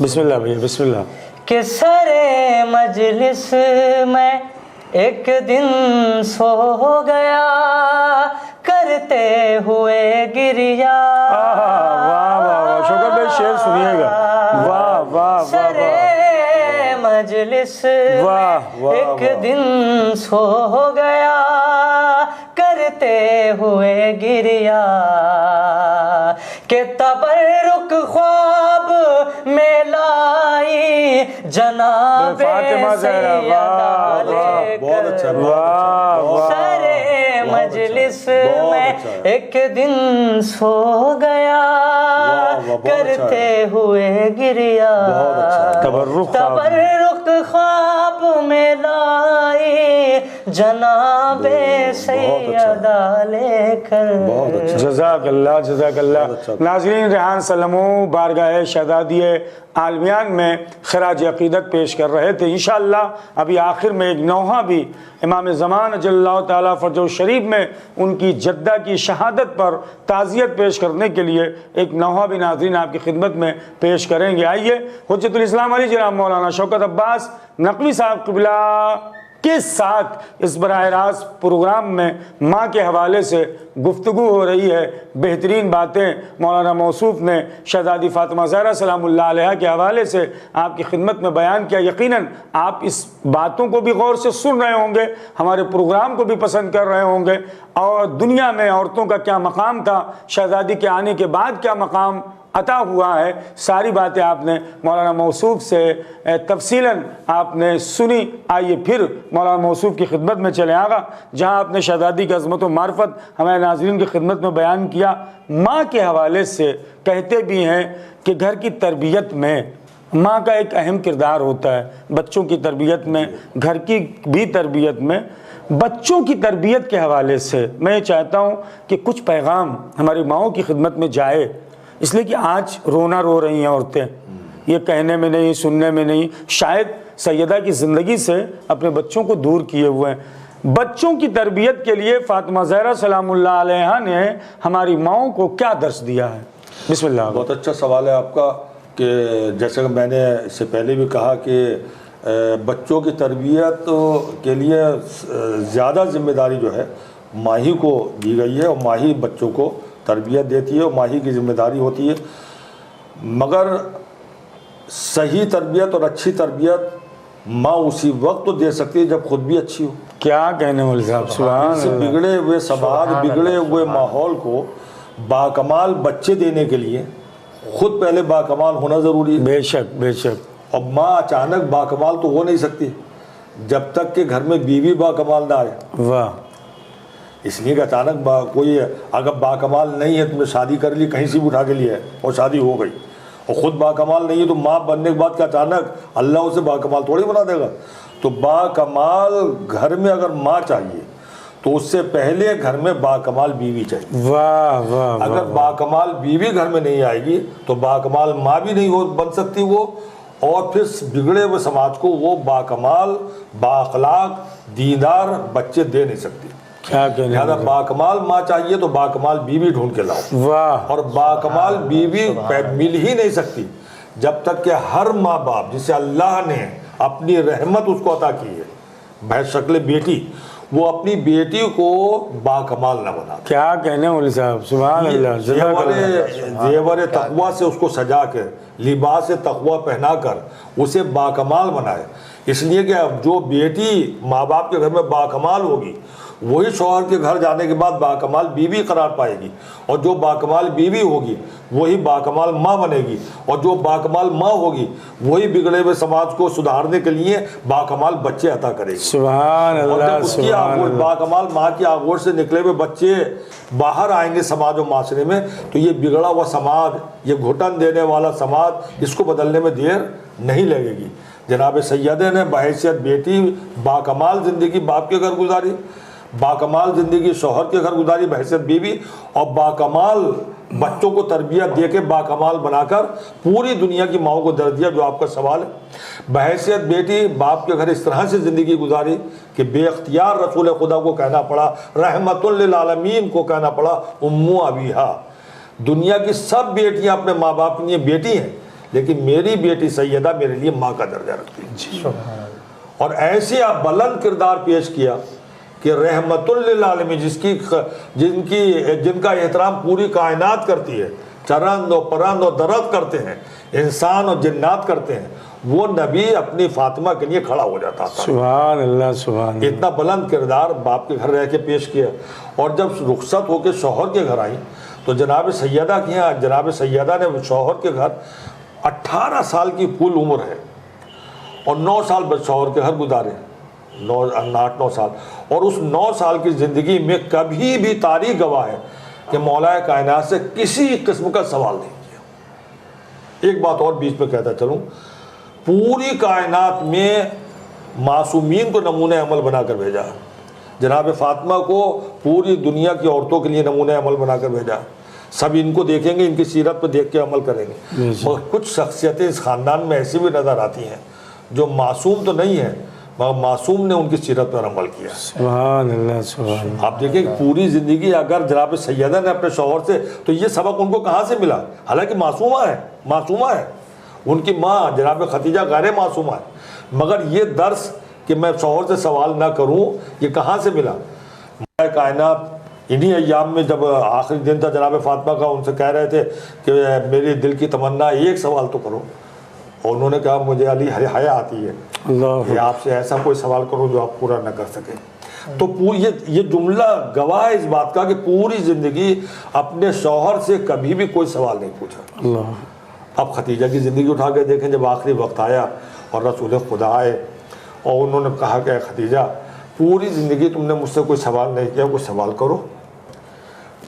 بسم اللہ بھیا بسم اللہ. کہ سر مجلس میں ایک دن سو گیا کرتے ہوئے گریا. واہ واہ واہ، شکر بھائی شعر سنیے گا. واہ واہ سر مجلس ایک دن سو گیا کرتے ہوئے گریا. کہ تبرک خواب میں لائی جناب فاطمہ زہرا لے کر. سر مجلس میں ایک دن سو گیا کرتے ہوئے گریا. تبرک خواب میں لائی جناب سیدہ لے کر. جزاک اللہ جزاک اللہ. ناظرین ریحان سلمو بارگاہ شہزادی عالمیان میں خراج عقیدت پیش کر رہے تھے. انشاءاللہ ابھی آخر میں ایک نوحہ بھی امام زمان اجل اللہ تعالیٰ فرجہ شریف میں ان کی جدہ کی شہادت پر تعزیت پیش کرنے کے لیے ایک نوحہ بھی ناظرین آپ کی خدمت میں پیش کریں گے. آئیے حجت الاسلام علی جناب مولانا شوکت عباس نقوی صاحب قبلہ کے ساتھ اس براہ راست پروگرام میں ماں کے حوالے سے گفتگو ہو رہی ہے. بہترین باتیں مولانا موصوف نے شہزادی فاطمہ زہرا سلام اللہ علیہ کے حوالے سے آپ کی خدمت میں بیان کیا. یقیناً آپ اس باتوں کو بھی غور سے سن رہے ہوں گے، ہمارے پروگرام کو بھی پسند کر رہے ہوں گے. اور دنیا میں عورتوں کا کیا مقام تھا، شہزادی کے آنے کے بعد کیا مقام عطا ہوا ہے، ساری باتیں آپ نے مولانا موصوف سے تفصیلاً آپ نے سنی۔ آئیے پھر مولانا موصوف کی خدمت میں چلے آگا، جہاں آپ نے شہزادی کی عظمت و معرفت ہمارے ناظرین کی خدمت میں بیان کیا۔ ماں کے حوالے سے کہتے بھی ہیں کہ گھر کی تربیت میں ماں کا ایک اہم کردار ہوتا ہے، بچوں کی تربیت میں، گھر کی بھی تربیت میں۔ بچوں کی تربیت کے حوالے سے میں چاہتا ہوں کہ کچھ پیغام ہماری ماؤں کی خدمت میں جائے، اس لیے کہ آج رونا رو رہی ہیں عورتیں، یہ کہنے میں نہیں، سننے میں نہیں، شاید سیدہ کی زندگی سے اپنے بچوں کو دور کیے ہوئے ہیں۔ بچوں کی تربیت کے لیے فاطمہ زہرا سلام اللہ علیہا نے ہماری ماؤں کو کیا درس دیا ہے؟ بسم اللہ۔ بہت اچھا سوال ہے آپ کا، کہ جیسے کہ میں نے اس سے پہلے بھی کہا کہ بچوں کی تربیت کے لیے زیادہ ذمہ داری جو ہے ماہی کو دی گئی ہے، اور ماہی بچوں کو تربیت دیتی ہے، اور ماہی کی ذمہ داری ہوتی ہے۔ مگر صحیح تربیت اور اچھی تربیت ماں اسی وقت تو دے سکتی ہے جب خود بھی اچھی ہو۔ کیا کہنے والے صاحب، سبحان اس اللہ۔ بگڑے ہوئے سماج، بگڑے ہوئے ماحول کو باکمال بچے دینے کے لیے خود پہلے باکمال ہونا ضروری ہے۔ بے شک بے شک۔ اور ماں اچانک باکمال تو ہو نہیں سکتی جب تک کہ گھر میں بیوی باکمال نہ آئے۔ واہ۔ اس لیے کہ اچانک کوئی اگر باکمال نہیں ہے، تم نے شادی کر لی، کہیں سے بھی اٹھا کے لیا ہے اور شادی ہو گئی، اور خود باکمال نہیں ہے تو ماں بننے کے بعد کیا اچانک اللہ اسے باکمال تھوڑی بنا دے گا؟ تو باکمال گھر میں اگر ماں چاہیے تو اس سے پہلے گھر میں باکمال بیوی چاہیے۔ واہ واہ۔ اگر باکمال بیوی گھر میں نہیں آئے گی تو باکمال ماں بھی نہیں بن سکتی وہ، اور پھر بگڑے ہوئے سماج کو وہ باکمال، بااخلاق، دیندار بچے دے نہیں سکتی۔ کیا کہنے لہٰذا باکمال ماں چاہیے تو باکمال بیوی ڈھونڈ کے لاؤ، واہ۔ اور باکمال بیوی مل ہی نہیں سکتی جب تک کہ ہر ماں باپ جسے اللہ نے اپنی رحمت اس کو عطا کی ہے، بشکل بیٹی، وہ اپنی بیٹی کو باکمال نہ بنا۔ کیا کہنے والے صاحب، سبحان اللہ۔ جزاک اللہ۔ زیور تقویٰ سے اس کو سجا کے، لباس تقویٰ پہنا کر اسے باکمال بنائے۔ اس لیے کہ اب جو بیٹی ماں باپ کے گھر میں باکمال ہوگی وہی شوہر کے گھر جانے کے بعد باکمال بیوی قرار پائے گی، اور جو باکمال بیوی ہوگی وہی باکمال ماں بنے گی، اور جو باکمال ماں ہوگی وہی بگڑے ہوئے سماج کو سدھارنے کے لیے باکمال بچے عطا کرے گی۔ سبحان اور اللہ جب اس کی سبحان آغوش، اللہ۔ باکمال ماں کی آغوش سے نکلے ہوئے بچے باہر آئیں گے سماج و معاشرے میں، تو یہ بگڑا ہوا سماج، یہ گھٹن دینے والا سماج، اس کو بدلنے میں دیر نہیں لگے گی۔ جناب سیدہ نے بحیثیت بیٹی باکمال زندگی باپ کے گھر گزاری، باکمال زندگی شوہر کے گھر گزاری بحیثیت بیوی، اور باکمال بچوں کو تربیت دے کے باکمال بنا کر پوری دنیا کی ماؤں کو درد دیا، جو آپ کا سوال ہے۔ بحیثیت بیٹی باپ کے گھر اس طرح سے زندگی گزاری کہ بے اختیار رسول خدا کو کہنا پڑا، رحمت للعالمین کو کہنا پڑا امو ابیہا۔ دنیا کی سب بیٹیاں اپنے ماں باپ کے لیے بیٹی ہیں، لیکن میری بیٹی سیدہ میرے لیے ماں کا درجہ رکھتی ہے۔ اور ایسے آپ بلند کردار پیش کیا کہ رحمت للعالمین، جن کا احترام پوری کائنات کرتی ہے، چرند و پرند و درخت کرتے ہیں، انسان اور جنات کرتے ہیں، وہ نبی اپنی فاطمہ کے لیے کھڑا ہو جاتا تھا۔ سبحان اللہ سبحان اللہ۔ اتنا بلند کردار باپ کے گھر رہ کے پیش کیا، اور جب رخصت ہو کے شوہر کے گھر آئی تو جناب سیدہ کی یہاں، جناب سیدہ نے شوہر کے گھر 18 سال کی کل عمر ہے، اور 9 سال شوہر کے گھر گزارے، 8-9 سال، اور اس 9 سال کی زندگی میں کبھی بھی تاریخ گواہ ہے کہ مولا کائنات سے کسی قسم کا سوال نہیں کیا۔ ایک بات اور بیچ میں کہتا چلوں، پوری کائنات میں معصومین کو نمونہ عمل بنا کر بھیجا، جناب فاطمہ کو پوری دنیا کی عورتوں کے لیے نمونہ عمل بنا کر بھیجا۔ سب ان کو دیکھیں گے، ان کی سیرت پہ دیکھ کے عمل کریں گے، مگر کچھ شخصیتیں اس خاندان میں ایسی بھی نظر آتی ہیں جو معصوم تو نہیں ہیں، مگر معصوم نے ان کی سیرت پر عمل کیا۔ سبحان اللہ سبحان اللہ۔ آپ دیکھیں کہ پوری زندگی اگر جناب سیدہ نے اپنے شوہر سے، تو یہ سبق ان کو کہاں سے ملا؟ حالانکہ معصومہ ہے، ان کی ماں جناب خدیجہ غیر معصومہ ہے، مگر یہ درس کہ میں شوہر سے سوال نہ کروں، یہ کہاں سے ملا؟ کائنات انہی ایام میں جب آخری دن تھا جناب فاطمہ کا، ان سے کہہ رہے تھے کہ میری دل کی تمنا ایک سوال تو کرو، اور انہوں نے کہا مجھے علی حیا آتی ہے کہ آپ سے ایسا کوئی سوال کرو جو آپ پورا نہ کر سکیں۔ تو یہ جملہ گواہ ہے اس بات کا کہ پوری زندگی اپنے شوہر سے کبھی بھی کوئی سوال نہیں پوچھا. اللہ. اب ختیجہ کی زندگی اٹھا کے دیکھیں, جب آخری وقت آیا اور رسول خدا آئے اور انہوں نے کہا کہ ختیجہ پوری زندگی تم نے مجھ سے کوئی سوال نہیں کیا, کوئی سوال کرو.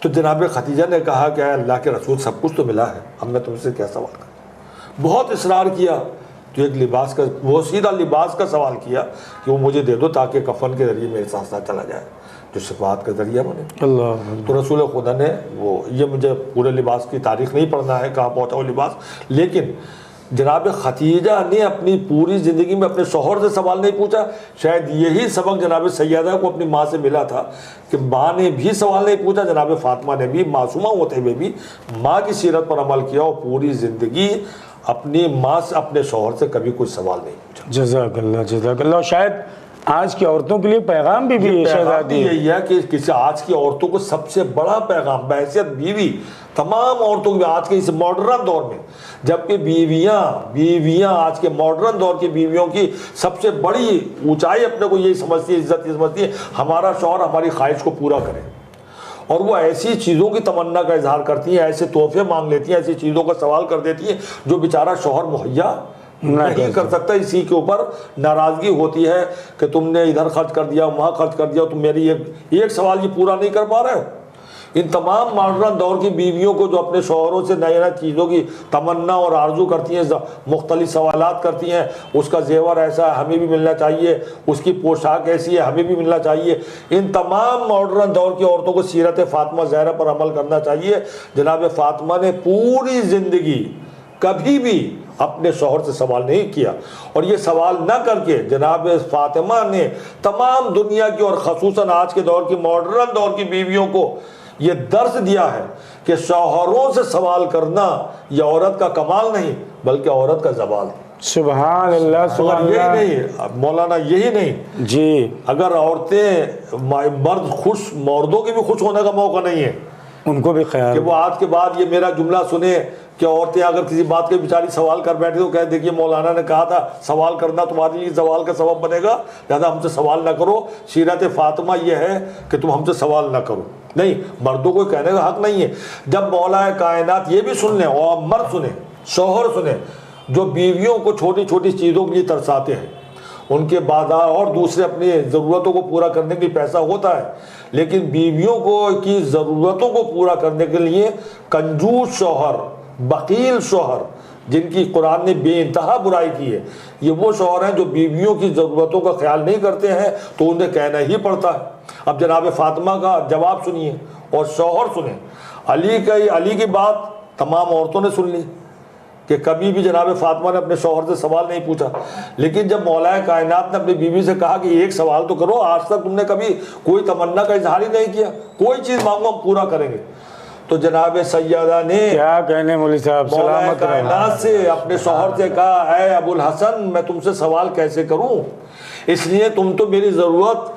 تو جناب ختیجہ نے کہا کہ اے اللہ کے رسول سب کچھ تو ملا ہے, اب میں تم سے کیا سوال کروں. بہت اصرار کیا تو ایک لباس کا, وہ سیدھا لباس کا سوال کیا کہ وہ مجھے دے دو تاکہ کفن کے ذریعے میرے ساتھ ساتھ چلا جائے, جو شفاعت کا ذریعہ بنے. اللہ. تو رسول خدا نے وہ, یہ مجھے پورے لباس کی تاریخ نہیں پڑھنا ہے کہاں پہنچا وہ لباس, لیکن جناب ختیجہ نے اپنی پوری زندگی میں اپنے شوہر سے سوال نہیں پوچھا. شاید یہی سبق جناب سیدہ کو اپنی ماں سے ملا تھا کہ ماں نے بھی سوال نہیں پوچھا, جناب فاطمہ نے بھی معصومہ ہوتے ہوئے بھی ماں کی سیرت پر عمل کیا اور پوری زندگی اپنی ماں سے, اپنے شوہر سے کبھی کوئی سوال نہیں پوچھا. جزاک اللہ, جزاک اللہ. شاید آج کی عورتوں کے لیے پیغام بھی شہزادی یہی ہے کہ کسی آج کی عورتوں کو سب سے بڑا پیغام بحیثیت بیوی, تمام عورتوں کو آج کے اس ماڈرن دور میں, جبکہ بیویاں آج کے ماڈرن دور کی بیویوں کی سب سے بڑی اونچائی اپنے کو یہی سمجھتی ہے, عزت سمجھتی ہے, ہمارا شوہر ہماری خواہش کو پورا کرے. اور وہ ایسی چیزوں کی تمنا کا اظہار کرتی ہیں, ایسے تحفے مانگ لیتی ہیں, ایسی چیزوں کا سوال کر دیتی ہیں جو بیچارہ شوہر مہیا نہیں کر سکتا. اسی کے اوپر ناراضگی ہوتی ہے کہ تم نے ادھر خرچ کر دیا, وہاں خرچ کر دیا, تم میری ایک سوال یہ پورا نہیں کر پا رہے ہو. ان تمام ماڈرن دور کی بیویوں کو جو اپنے شوہروں سے نئے نئے چیزوں کی تمنا اور آرزو کرتی ہیں, مختلف سوالات کرتی ہیں, اس کا زیور ایسا ہے ہمیں بھی ملنا چاہیے, اس کی پوشاک ایسی ہے ہمیں بھی ملنا چاہیے. ان تمام ماڈرن دور کی عورتوں کو سیرت فاطمہ زہرا پر عمل کرنا چاہیے. جناب فاطمہ نے پوری زندگی کبھی بھی اپنے شوہر سے سوال نہیں کیا, اور یہ سوال نہ کر کے جناب فاطمہ نے تمام دنیا کی اور خصوصاً آج کے دور کی ماڈرن دور کی بیویوں کو یہ درس دیا ہے کہ شوہروں سے سوال کرنا یہ عورت کا کمال نہیں بلکہ عورت کا زوال ہے. سبحان اللہ, سبحان یہی اللہ. نہیں مولانا, یہی نہیں جی, اگر عورتیں مرد خوش, مردوں کے بھی خوش ہونے کا موقع نہیں ہے ان کو بھی خیال کہ وہ آج کے بعد یہ میرا جملہ سنے کہ عورتیں اگر کسی بات کے بیچاری سوال کر بیٹھے تو کہہ دیکھیے مولانا نے کہا تھا سوال کرنا تمہارے لیے زوال کا سبب بنے گا, لہٰذا ہم سے سوال نہ کرو. سیرت فاطمہ یہ ہے کہ تم ہم سے سوال نہ کرو. نہیں, مردوں کو کہنے کا حق نہیں ہے. جب مولا کائنات یہ بھی سن لیں اور مرد سنیں, شوہر سنیں, جو بیویوں کو چھوٹی چھوٹی چیزوں کے لیے ترساتے ہیں, ان کے بازار اور دوسرے اپنی ضرورتوں کو پورا کرنے کے لیے پیسہ ہوتا ہے, لیکن بیویوں کو کی ضرورتوں کو پورا کرنے کے لیے کنجوس شوہر, بخیل شوہر, جن کی قرآن نے بے انتہا برائی کی ہے, یہ وہ شوہر ہیں جو بیویوں کی ضرورتوں کا خیال نہیں کرتے ہیں تو انہیں کہنا ہی پڑتا ہے. اب جناب فاطمہ کا جواب سنیے اور شوہر سنیں. علی کی بات تمام عورتوں نے سن لی کہ کبھی بھی جناب فاطمہ نے اپنے شوہر سے سوال نہیں پوچھا, لیکن جب مولا کائنات نے اپنی بیوی سے کہا کہ ایک سوال تو کرو, آج تک تم نے کبھی کوئی تمنا کا اظہار ہی نہیں کیا, کوئی چیز مانگو ہم پورا کریں گے, تو جناب سیدہ نے کیا کہنے مولوی صاحب, مولا سلامت رہے. کائنات سے اپنے شوہر سے کہا اے ابو الحسن میں تم سے سوال کیسے کروں, اس لیے تم تو میری ضرورت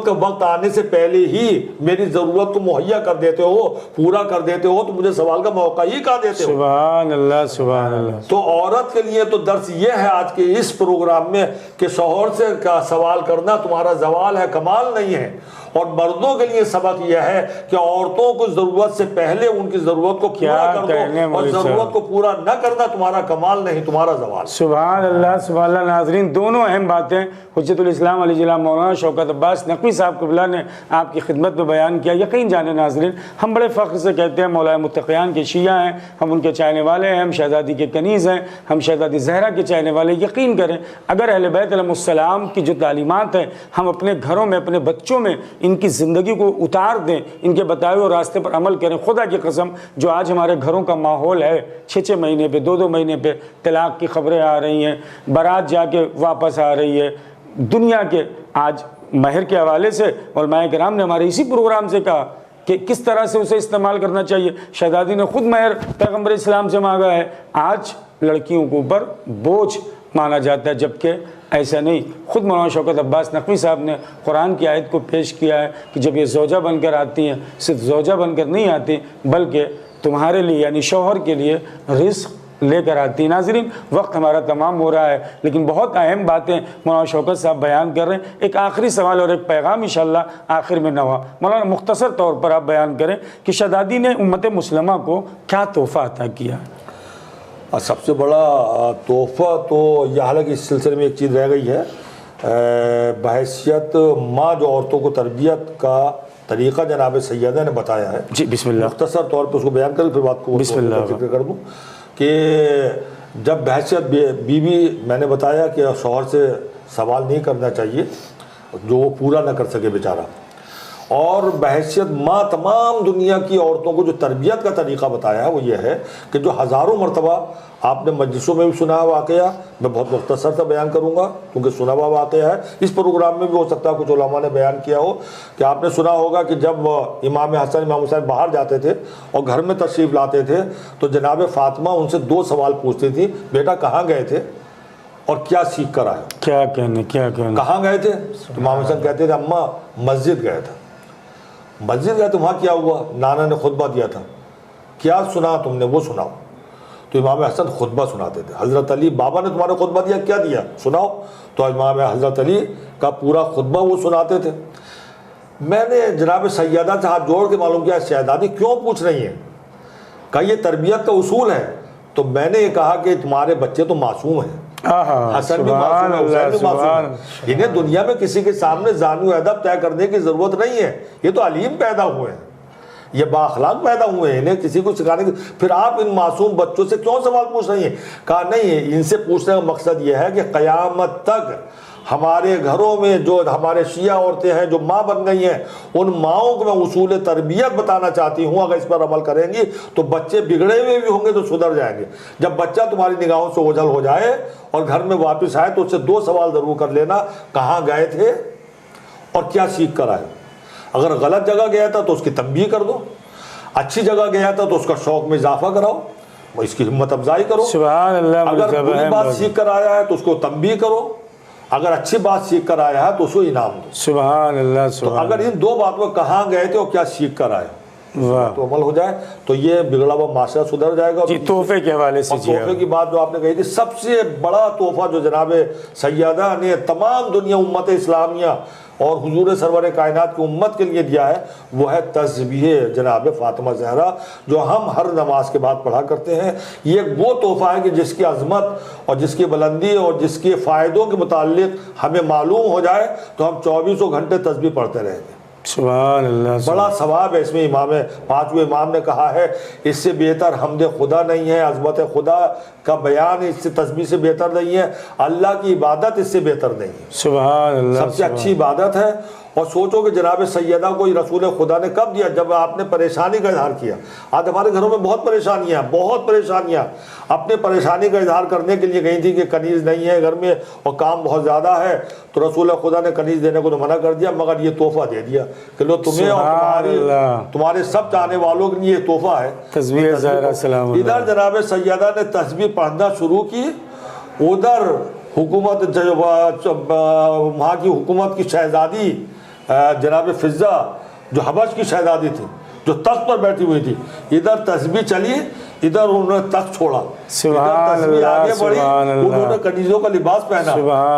کا وقت آنے سے پہلے ہی میری ضرورت کو مہیا کر دیتے ہو, پورا کر دیتے ہو, تو مجھے سوال کا موقع ہی کہاں دیتے ہو. سبحان اللہ, سبحان اللہ. تو عورت کے لیے تو درس یہ ہے آج کے اس پروگرام میں کہ شوہر سے کا سوال کرنا تمہارا زوال ہے, کمال نہیں ہے. اور مردوں کے لیے سبق یہ ہے کہ عورتوں کو ضرورت سے پہلے ان کی ضرورت کو پورا کر دو, اور ضرورت کو پورا نہ کرنا تمہارا کمال نہیں, تمہارا زوال. سبحان اللہ, سبحان اللہ. ناظرین, دونوں اہم باتیں حجت الاسلام علی جناب مولانا شوکت عباس نقوی صاحب قبلہ نے آپ کی خدمت میں بیان کیا. یقین جانے ناظرین, ہم بڑے فخر سے کہتے ہیں مولا متقیان کے شیعہ ہیں, ہم ان کے چاہنے والے ہیں, ہم شہزادی کے کنیز ہیں, ہم شہزادی زہرا کے چاہنے والے. یقین کریں اگر اہل بیت علیہ السلام کی جو تعلیمات ہیں ہم اپنے گھروں میں, اپنے بچوں میں ان کی زندگی کو اتار دیں, ان کے بتائے ہوئے راستے پر عمل کریں, خدا کی قسم جو آج ہمارے گھروں کا ماحول ہے, 6 مہینے پہ 2 مہینے پہ طلاق کی خبریں آ رہی ہیں, بارات جا کے واپس آ رہی ہے, دنیا کے آج مہر کے حوالے سے علماء کرام نے ہمارے اسی پروگرام سے کہا کہ کس طرح سے اسے استعمال کرنا چاہیے. شہزادی نے خود مہر پیغمبر اسلام سے مانگا ہے. آج لڑکیوں کے اوپر بوجھ مانا جاتا ہے, جبکہ ایسا نہیں. خود مولانا شوکت عباس نقوی صاحب نے قرآن کی آیت کو پیش کیا ہے کہ جب یہ زوجہ بن کر آتی ہیں, صرف زوجہ بن کر نہیں آتی بلکہ تمہارے لیے یعنی شوہر کے لیے رزق لے کر آتی ہے۔ ناظرین، وقت ہمارا تمام ہو رہا ہے، لیکن بہت اہم باتیں مولانا شوکت صاحب بیان کر رہے ہیں۔ ایک آخری سوال اور ایک پیغام انشاءاللہ آخر میں نوا مولانا مختصر طور پر آپ بیان کریں کہ شہزادی نے امت مسلمہ کو کیا تحفہ عطا کیا؟ سب سے بڑا تحفہ تو یہ، حالانکہ اس سلسلے میں ایک چیز رہ گئی ہے، بحیثیت ماں جو عورتوں کو تربیت کا طریقہ جناب سیدہ نے بتایا ہے، جی بسم اللہ، مختصر طور پہ اس کو بیان کریں، پھر بات کو بسم اللہ ذکر کر دوں کہ جب بحیثیت بیوی میں نے بتایا کہ شوہر سے سوال نہیں کرنا چاہیے جو وہ پورا نہ کر سکے بیچارہ، اور بحیثیت ماں تمام دنیا کی عورتوں کو جو تربیت کا طریقہ بتایا ہے وہ یہ ہے کہ جو ہزاروں مرتبہ آپ نے مجلسوں میں بھی سنا واقعہ، میں بہت مختصر سا بیان کروں گا کیونکہ سنا ہوا واقعہ ہے، اس پروگرام میں بھی ہو سکتا ہے کچھ علماء نے بیان کیا ہو کہ آپ نے سنا ہوگا کہ جب امام حسن امام حسین باہر جاتے تھے اور گھر میں تشریف لاتے تھے تو جناب فاطمہ ان سے 2 سوال پوچھتی تھی، بیٹا کہاں گئے تھے اور کیا سیکھ کر آئے؟ کیا کہنے کہاں گئے تھے؟ امام حسن کہتے تھے اماں مسجد گئے تھے۔ مسجد گئے تو وہاں کیا ہوا؟ نانا نے خطبہ دیا تھا، کیا سنا تم نے وہ سناؤ۔ تو امام حسن خطبہ سناتے تھے، حضرت علی بابا نے تمہارے خطبہ دیا، کیا دیا سناؤ، تو امام حضرت علی کا پورا خطبہ وہ سناتے تھے۔ میں نے جناب سیدہ سے ہاتھ جوڑ کے معلوم کیا شہزادی کیوں پوچھ رہی ہیں، کہا یہ تربیت کا اصول ہے، تو میں نے یہ کہا کہ تمہارے بچے تو معصوم ہیں، حسن بھی معصوم ہے، حسین بھی معصوم ہے، انہیں دنیا میں کسی کے سامنے زانو ادب طے کرنے کی ضرورت نہیں ہے، یہ تو علیم پیدا ہوئے ہیں، یہ بااخلاق پیدا ہوئے ہیں، انہیں کسی کو سکھانے کی، پھر آپ ان معصوم بچوں سے کیوں سوال پوچھ رہی ہیں؟ کہا نہیں، ان سے پوچھنے کا مقصد یہ ہے کہ قیامت تک ہمارے گھروں میں جو ہمارے شیعہ عورتیں ہیں جو ماں بن گئی ہیں، ان ماؤں کو میں اصول تربیت بتانا چاہتی ہوں، اگر اس پر عمل کریں گی تو بچے بگڑے ہوئے بھی ہوں گے تو سدھر جائیں گے۔ جب بچہ تمہاری نگاہوں سے اوجھل ہو جائے اور گھر میں واپس آئے تو اس سے 2 سوال ضرور کر لینا، کہاں گئے تھے اور کیا سیکھ کر آئے۔ اگر غلط جگہ گیا تھا تو اس کی تنبیہ کر دو، اچھی جگہ گیا تھا تو اس کا شوق میں اضافہ کراؤ، اس کی ہمت افزائی کرو۔ سبحان اللہ، اگر بری بات سیکھ کر آیا ہے تو اس کو تنبیہ کرو، اگر اچھی بات سیکھ کر آیا ہے تو اس کو انعام دو۔ سبحان اللہ، تو اگر ان 2 باتوں کہاں گئے تھے اور کیا سیکھ کر آئے تو عمل ہو جائے تو یہ بگڑا ہوا معاشرہ سدھر جائے گا۔ جی تحفے کے حوالے سے، تحفے کی بات جو آپ نے کہی تھی، سب سے بڑا تحفہ جو جناب سیدہ نے تمام دنیا امت اسلامیہ اور حضور سرور کائنات کی امت کے لیے دیا ہے وہ ہے تسبیح جناب فاطمہ زہرا، جو ہم ہر نماز کے بعد پڑھا کرتے ہیں۔ یہ وہ تحفہ ہے کہ جس کی عظمت اور جس کی بلندی اور جس کے فائدوں کے متعلق ہمیں معلوم ہو جائے تو ہم 24 گھنٹے تسبیح پڑھتے رہیں گے۔ سبحان اللہ، بڑا ثواب ہے اس میں۔ امام 5ویں امام نے کہا ہے اس سے بہتر حمد خدا نہیں ہے، عظمت خدا کا بیان اس سے تسبیح سے بہتر نہیں ہے، اللہ کی عبادت اس سے بہتر نہیں ہے۔ سبحان اللہ، سب سے اچھی عبادت ہے۔ اور سوچو کہ جناب سیدہ کو رسول خدا نے کب دیا؟ جب آپ نے پریشانی کا اظہار کیا۔ آج ہمارے گھروں میں بہت پریشانیاں اپنے پریشانی کا اظہار کرنے کے لیے گئی تھی کہ کنیز نہیں ہے گھر میں اور کام بہت زیادہ ہے، تو رسول خدا نے کنیز دینے کو تو منع کر دیا، مگر یہ تحفہ دے دیا کہ لو تمہیں اور تمہارے سب چاہنے والوں کے لیے یہ تحفہ ہے تسبیح زہرا سلام اللہ۔ ادھر جناب سیدہ نے تسبیح پڑھنا شروع کی، ادھر حکومت وہاں کی حکومت کی شہزادی جناب فضہ جو حبش کی شہزادی تھی جو تخت پر بیٹھی ہوئی تھی، ادھر تسبیح چلی، ادھر انہوں نے تخت چھوڑا، ادھر تسبیح آگے بڑھی، انہوں نے کنیزوں کا لباس پہنا،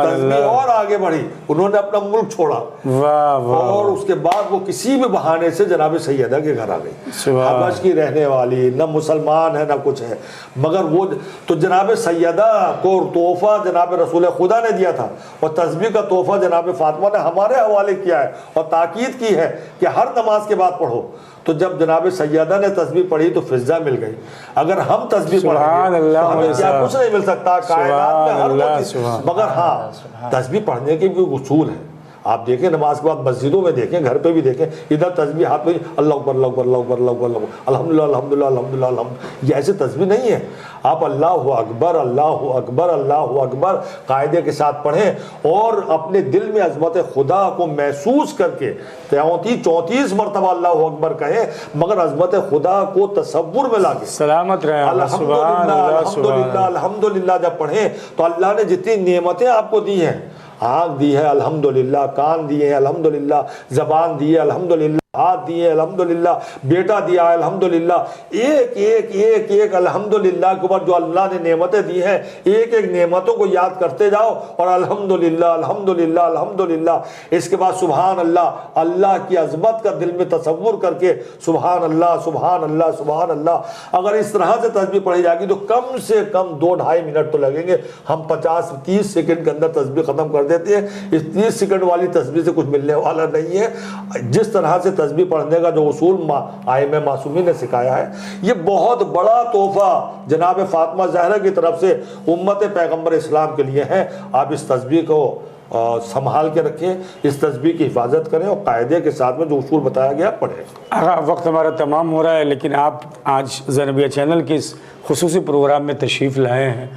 تسبیح اور آگے بڑھی، انہوں نے اپنا ملک چھوڑا، اور اس کے بعد وہ کسی بھی بہانے سے جناب سیدہ کے گھر آ گئی۔ حبش کی رہنے والی، نہ مسلمان ہے نہ کچھ ہے، مگر وہ تو جناب سیدہ کو تحفہ جناب رسول خدا نے دیا تھا، اور تسبیح کا تحفہ جناب فاطمہ نے ہمارے حوالے کیا ہے اور تاکید کی ہے کہ ہر نماز کے بعد پڑھو۔ تو جب جناب سیدہ نے تسبیح پڑھی تو فضہ مل گئی۔ اگر ہم تسبیح پڑھیں گے تو ہمیں کیا کچھ نہیں مل سکتا کائنات میں ہر کچھ، مگر ہاں تسبیح پڑھنے کے بھی اصول ہیں۔ آپ دیکھیں نماز کے بعد مسجدوں میں دیکھیں، گھر پہ بھی دیکھیں، ادھر تسبیح ہاتھ میں اللہ اکبر اللہ اکبر اللہ اکبر اللہ اکبر الحمدللہ الحمدللہ الحمدللہ الحمد، یہ ایسے تسبیح نہیں ہے۔ آپ اللہ اکبر اللہ اکبر اللہ اکبر قاعدے کے ساتھ پڑھیں اور اپنے دل میں عظمت خدا کو محسوس کر کے 34 مرتبہ اللہ اکبر کہیں، مگر عظمت خدا کو تصور میں لا کے سلامت رہے الحمدللہ الحمدللہ الحمدللہ جب پڑھیں تو اللہ نے جتنی نعمتیں آپ کو دی ہیں، آنکھ دی ہے الحمدللہ، کان دیے ہیں الحمدللہ، زبان دی ہے الحمدللہ، ہاتھ دیے الحمدللہ، بیٹا دیا الحمدللہ، ایک ایک ایک ایک الحمدللہ کے اوپر جو اللہ نے نعمتیں دی ہیں، ایک ایک نعمتوں کو یاد کرتے جاؤ اور الحمدللہ الحمدللہ الحمدللہ۔ اس کے بعد سبحان اللہ، اللہ کی عظمت کا دل میں تصور کر کے سبحان اللہ سبحان اللہ سبحان اللہ۔ اگر اس طرح سے تسبیح پڑھی جائے گی تو کم سے کم 2-2.5 منٹ تو لگیں گے۔ ہم 50-30 سیکنڈ کے اندر تسبیح ختم کر دیتے ہیں۔ اس 30 سیکنڈ والی تسبیح سے کچھ ملنے والا نہیں ہے۔ جس طرح سے تسبیح پڑھنے کا جو اصول ائمہ معصومین نے سکھایا ہے، یہ بہت بڑا تحفہ جناب فاطمہ زہرا کی طرف سے امت پیغمبر اسلام کے لیے ہے۔ آپ اس تسبیح کو سنبھال کے رکھیں، اس تسبیح کی حفاظت کریں اور قاعدے کے ساتھ میں جو اصول بتایا گیا پڑھیں۔ آقا وقت ہمارا تمام ہو رہا ہے، لیکن آپ آج زینبیہ چینل کے اس خصوصی پروگرام میں تشریف لائے ہیں۔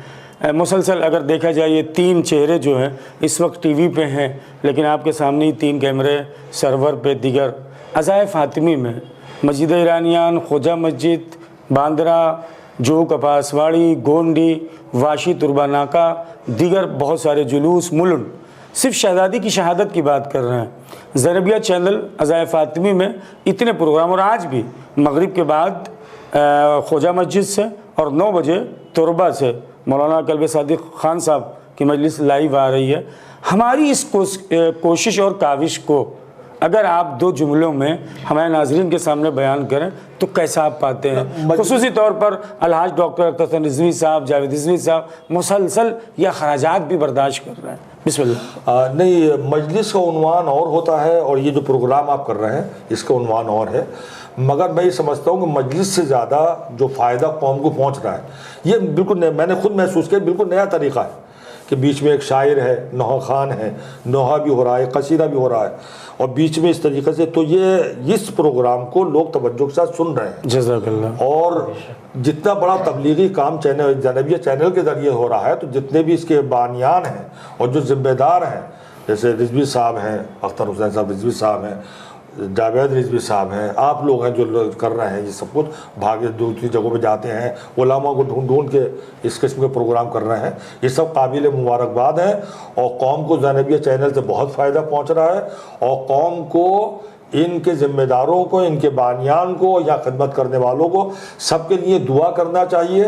مسلسل اگر دیکھا جائے یہ 3 چہرے جو ہیں اس وقت ٹی وی پہ ہیں، لیکن آپ کے سامنے ہی 3 کیمرے سرور پہ دیگر عزائے فاطمی میں، مسجد ایرانیان، خوجہ مسجد، باندرا، جو کپاسواڑی، گونڈی، واشی تربا ناکا، دیگر بہت سارے جلوس، ملن صرف شہزادی کی شہادت کی بات کر رہے ہیں۔ زینبیہ چینل عزائے فاطمی میں اتنے پروگرام، اور آج بھی مغرب کے بعد خوجہ مسجد سے اور 9 بجے تربا سے مولانا قلب صادق خان صاحب کی مجلس لائیو آ رہی ہے۔ ہماری اس کوشش اور کاوش کو اگر آپ 2 جملوں میں ہمارے ناظرین کے سامنے بیان کریں تو کیسا آپ پاتے ہیں؟ خصوصی طور پر الحاج ڈاکٹر اختر حسین رضوی صاحب، جاوید رضوی صاحب مسلسل یہ اخراجات بھی برداشت کر رہے ہیں۔ بسم اللہ۔ نہیں، مجلس کا عنوان اور ہوتا ہے اور یہ جو پروگرام آپ کر رہے ہیں اس کا عنوان اور ہے، مگر میں یہ سمجھتا ہوں کہ مجلس سے زیادہ جو فائدہ قوم کو پہنچ رہا ہے، یہ بالکل میں نے خود محسوس کیا، بالکل نیا طریقہ ہے کہ بیچ میں ایک شاعر ہے، نوحہ خان ہے، نوحہ بھی ہو رہا ہے، قصیدہ بھی ہو رہا ہے، اور بیچ میں اس طریقے سے، تو یہ اس پروگرام کو لوگ توجہ کے ساتھ سن رہے ہیں۔ جزاک اللہ۔ اور جتنا بڑا تبلیغی کام زینبیہ چینل کے ذریعے ہو رہا ہے، تو جتنے بھی اس کے بانیان ہیں اور جو ذمہ دار ہیں، جیسے رضوی صاحب ہیں، اختر حسین صاحب رضوی صاحب ہیں، جاوید رضوی صاحب ہیں، آپ لوگ ہیں جو کر رہے ہیں یہ سب کچھ، بھاگے دوسری جگہوں پہ جاتے ہیں، علماء کو ڈھونڈ کے اس قسم کے پروگرام کر رہے ہیں، یہ سب قابل مبارکباد ہیں، اور قوم کو زینبیہ چینل سے بہت فائدہ پہنچ رہا ہے، اور قوم کو، ان کے ذمہ داروں کو، ان کے بانیان کو یا خدمت کرنے والوں کو سب کے لیے دعا کرنا چاہیے،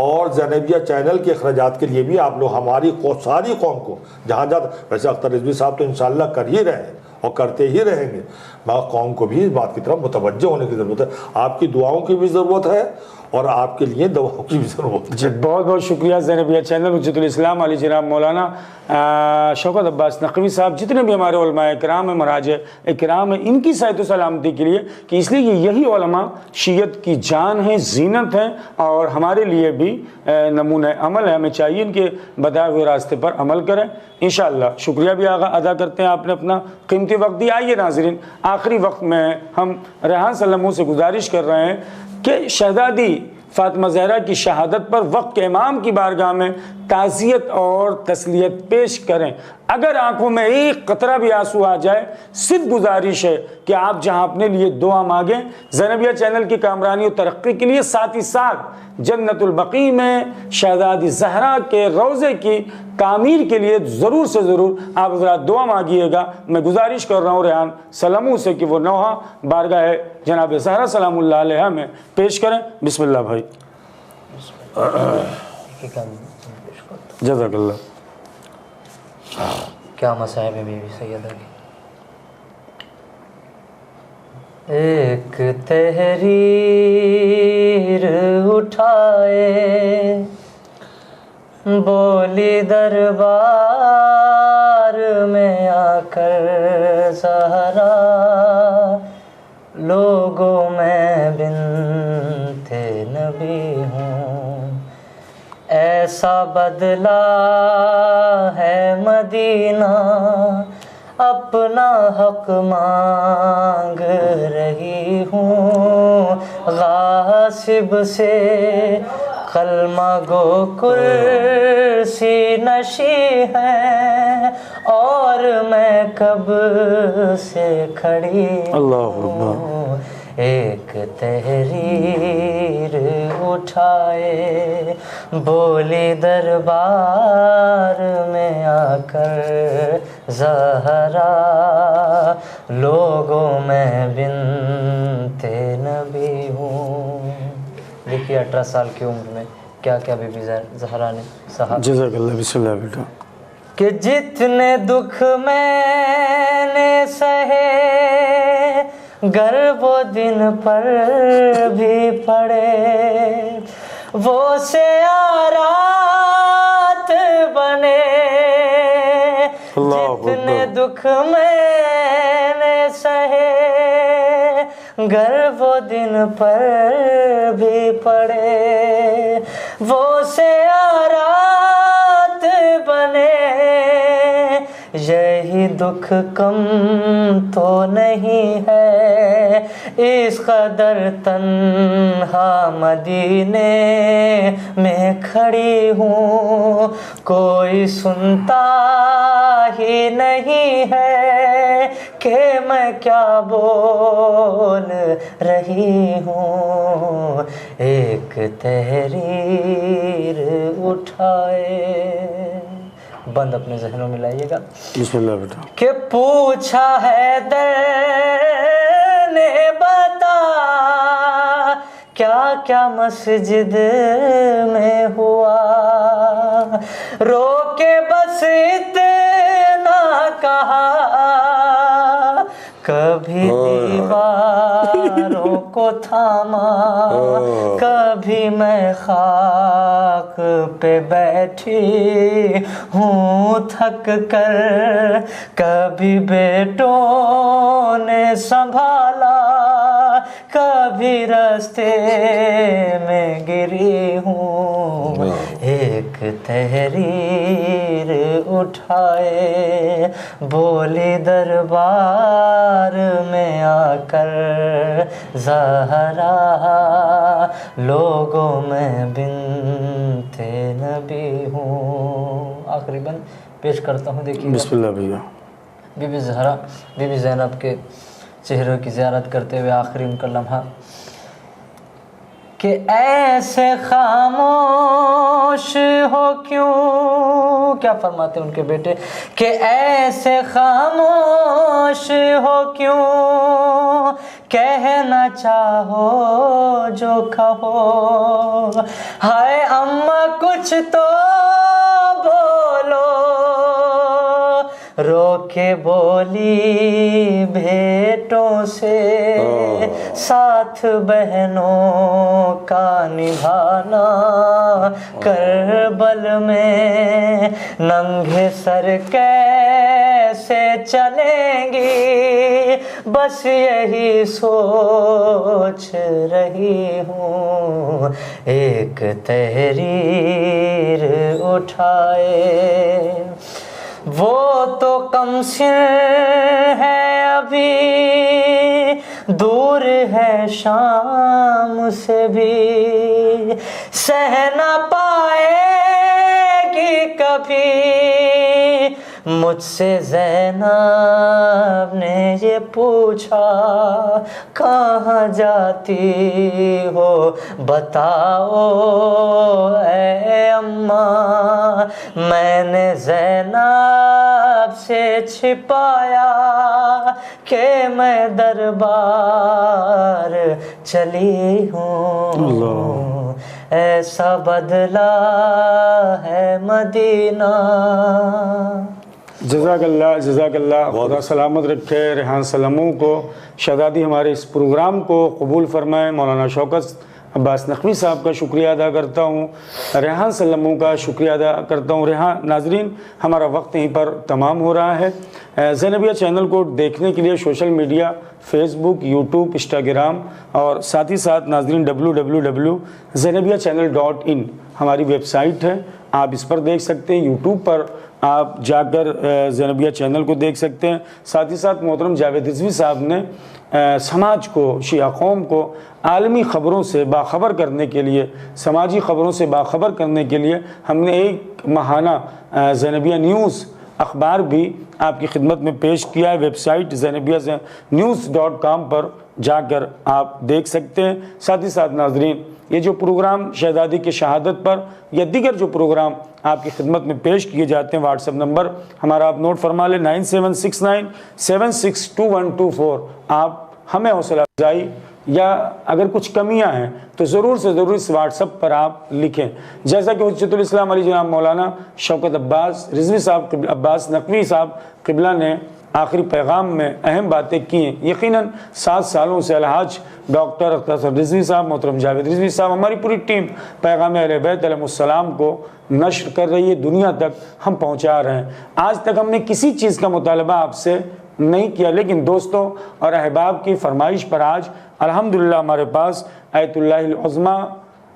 اور زینبیہ چینل کے اخراجات کے لیے بھی آپ لوگ ہماری ساری قوم کو جہاں ویسے اختر رضوی صاحب تو انشاءاللہ کر ہی رہے ہیں اور کرتے ہی رہیں گے، مگر قوم کو بھی اس بات کی طرف متوجہ ہونے کی ضرورت ہے۔ آپ کی دعاؤں کی بھی ضرورت ہے اور آپ کے لیے دعاؤں کی بھی ضرورت ہے۔ جی بہت بہت شکریہ زینبیہ چینل، حجت الاسلام علی جناب مولانا شوکت عباس نقوی صاحب، جتنے بھی ہمارے علماء اکرام ہیں، مراجع اکرام ہیں، ان کی صحت و سلامتی کے لیے، کہ اس لیے یہی علماء شیعت کی جان ہیں، زینت ہیں، اور ہمارے لیے بھی نمونہ عمل ہے۔ ہمیں چاہیے ان کے بتائے ہوئے راستے پر عمل کریں انشاءاللہ۔ شکریہ بھی ادا کرتے ہیں، آپ نے اپنا قیمتی وقت دیا۔ آئیے ناظرین، آخری وقت میں ہم ریحان سلموں سے گزارش کر رہے ہیں کہ شہزادی فاطمہ زہرا کی شہادت پر وقت کے امام کی بارگاہ میں تعزیت اور تسلیت پیش کریں۔ اگر آنکھوں میں ایک قطرہ بھی آنسو آ جائے، صرف گزارش ہے کہ آپ جہاں اپنے لیے دعا مانگیں زینبیہ چینل کی کامرانی و ترقی کے لیے، ساتھ ہی ساتھ جنت البقیع میں شہزادی زہرا کے روضے کی تعمیر کے لیے ضرور سے ضرور آپ حضرات دعا مانگیے گا۔ میں گزارش کر رہا ہوں ریحان سلموں سے کہ وہ نوحہ بارگاہ جناب زہرا سلام اللہ علیہ میں پیش کریں۔ بسم اللہ بھائی۔ جزاک اللہ۔ کیا مصائب ہے بی بی سیدہ کی۔ ایک تحریر اٹھائے بولی دربار میں آ کر زہرا، لوگوں میں بنت نبی ہوں، ایسا بدلا ہے مدینہ، اپنا حق مانگ رہی ہوں، غاصب سے کلمہ گو کرسی نشی ہے، اور میں کب سے کھڑی ہوں، ایک تحریر اٹھائے بولی دربار میں آ کر زہرا لوگوں میں بنت نبی ہوں. دیکھیے 18 سال کی عمر میں کیا کیا بی بی زہرا نے سہا. جزاک اللہ. بسم اللہ بیٹا. کہ جتنے دکھ میں نے سہے گر وہ دن پر بھی پڑے وہ سیارات بنے. جتنے دکھ میں نے سہے گر وہ دن پر بھی پڑے وہ سیارات بنے. یہی دکھ کم تو نہیں ہے اس قدر تنہا مدینے میں کھڑی ہوں کوئی سنتا ہی نہیں ہے کہ میں کیا بول رہی ہوں. ایک تحریر اٹھائے. بند اپنے ذہنوں میں لائیے گا. بسم اللہ بیٹا. کہ پوچھا ہے در نے بتا کیا کیا مسجد میں ہوا رو کے بس اتنا کہا کبھی دیواروں کو تھاما کبھی میں خاک پہ بیٹھی ہوں تھک کر کبھی بیٹوں نے سنبھالا کبھی راستے میں گری ہوں. ایک تحریر اٹھائے بولی دربار میں آ کر زہرا لوگوں میں بنت نبی ہوں. آخری بند پیش کرتا ہوں. دیکھیے بسم اللہ بھیا. بی بی زہرا بی بی زینب کے چہروں کی زیارت کرتے ہوئے آخری ان کا لمحہ کہ ایسے خاموش ہو کیوں. کیا فرماتے ان کے بیٹے کہ ایسے خاموش ہو کیوں کہنا چاہو جو کہو ہائے اماں کچھ تو بولو. رو کے بولی بھیٹوں سے ساتھ بہنوں کا نبھانا کربل میں ننگے سر کیسے چلیں گی بس یہی سوچ رہی ہوں. ایک تحریر اٹھائے وہ تو کم سن ہے ابھی دور ہے شام سے بھی سہ نہ پائے گی کبھی. مجھ سے زینب نے یہ پوچھا کہاں جاتی ہو بتاؤ اے اماں. میں نے زینب سے چھپایا کہ میں دربار چلی ہوں. ایسا بدلا ہے مدینہ. جزاک اللہ جزاک اللہ. خدا سلامت رکھے ریحان سلموں کو. شہزادی ہمارے اس پروگرام کو قبول فرمائیں. مولانا شوکت عباس نقوی صاحب کا شکریہ ادا کرتا ہوں. ریحان سلموں کا شکریہ ادا کرتا ہوں. ریحان ناظرین ہمارا وقت یہیں پر تمام ہو رہا ہے. زینبیہ چینل کو دیکھنے کے لیے سوشل میڈیا فیس بک یوٹیوب انسٹاگرام اور ساتھ ہی ساتھ ناظرین www.zainabiachannel.in ہماری ویب سائٹ ہے. آپ اس پر دیکھ سکتے ہیں. یوٹیوب پر آپ جا کر زینبیہ چینل کو دیکھ سکتے ہیں. ساتھ ہی ساتھ محترم جاوید رضوی صاحب نے سماج کو شیعہ قوم کو عالمی خبروں سے باخبر کرنے کے لیے سماجی خبروں سے باخبر کرنے کے لیے ہم نے ایک ماہانہ زینبیہ نیوز اخبار بھی آپ کی خدمت میں پیش کیا ہے۔ ویب سائٹ zainabiyanews.com پر جا کر آپ دیکھ سکتے ہیں۔ ساتھ ہی ساتھ ناظرین، یہ جو پروگرام شہزادی کی شہادت پر یا دیگر جو پروگرام آپ کی خدمت میں پیش کیے جاتے ہیں، واٹس ایپ نمبر ہمارا آپ نوٹ فرما لیں 9769762124۔ آپ ہمیں حوصلہ افزائی یا اگر کچھ کمیاں ہیں تو ضرور سے ضرور اس واٹس ایپ پر آپ لکھیں۔ جیسا کہ حجت الاسلام علی جناب مولانا شوکت عباس رضوی صاحب عباس نقوی صاحب قبلہ نے آخری پیغام میں اہم باتیں کی ہیں۔ یقیناً 7 سالوں سے الحاج ڈاکٹر اختر رضوی صاحب، محترم جاوید رضوی صاحب، ہماری پوری ٹیم پیغام اہل بیت علیہ السلام کو نشر کر رہی ہے، دنیا تک ہم پہنچا رہے ہیں۔ آج تک ہم نے کسی چیز کا مطالبہ آپ سے نہیں کیا، لیکن دوستوں اور احباب کی فرمائش پر آج الحمدللہ ہمارے پاس آیت اللہ العظمیٰ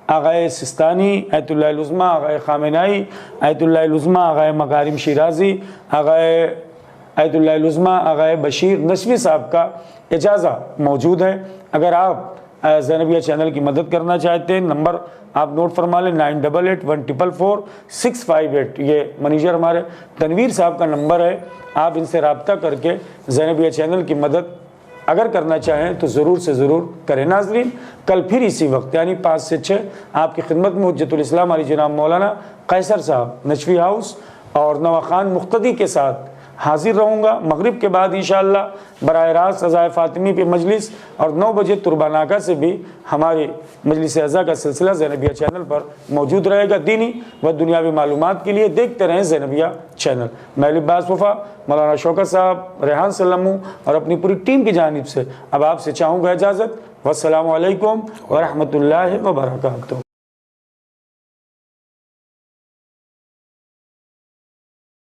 آغائے سستانی، آیت اللہ العظمیٰ آغائے خامنائی، آیت اللہ العظمیٰ آغائے مکارم شیرازی، آیت اللہ العظمیٰ آغائے بشیر نشوی صاحب کا اجازہ موجود ہے۔ اگر آپ زینبیہ چینل کی مدد کرنا چاہتے ہیں، نمبر آپ نوٹ فرما لیں 9881444658۔ یہ منیجر ہمارے تنویر صاحب کا نمبر ہے، آپ ان سے رابطہ کر کے زینبیہ چینل کی مدد اگر کرنا چاہیں تو ضرور سے ضرور کریں۔ ناظرین، کل پھر اسی وقت یعنی 5 سے 6 آپ کی خدمت میں حجت الاسلام علی جناب مولانا قیصر صاحب نشوی ہاؤس اور نوا خان مقتدی کے ساتھ حاضر رہوں گا۔ مغرب کے بعد انشاءاللہ براہ راست عزائے فاطمی پہ مجلس، اور 9 بجے ترباناکہ سے بھی ہماری مجلس عزا کا سلسلہ زینبیہ چینل پر موجود رہے گا۔ دینی و دنیاوی معلومات کے لیے دیکھتے رہیں زینبیہ چینل۔ میں عباس وفا، مولانا شوکت صاحب، ریحان سلمو اور اپنی پوری ٹیم کی جانب سے اب آپ سے چاہوں گا اجازت۔ والسلام علیکم ورحمۃ اللہ وبرکاتہ۔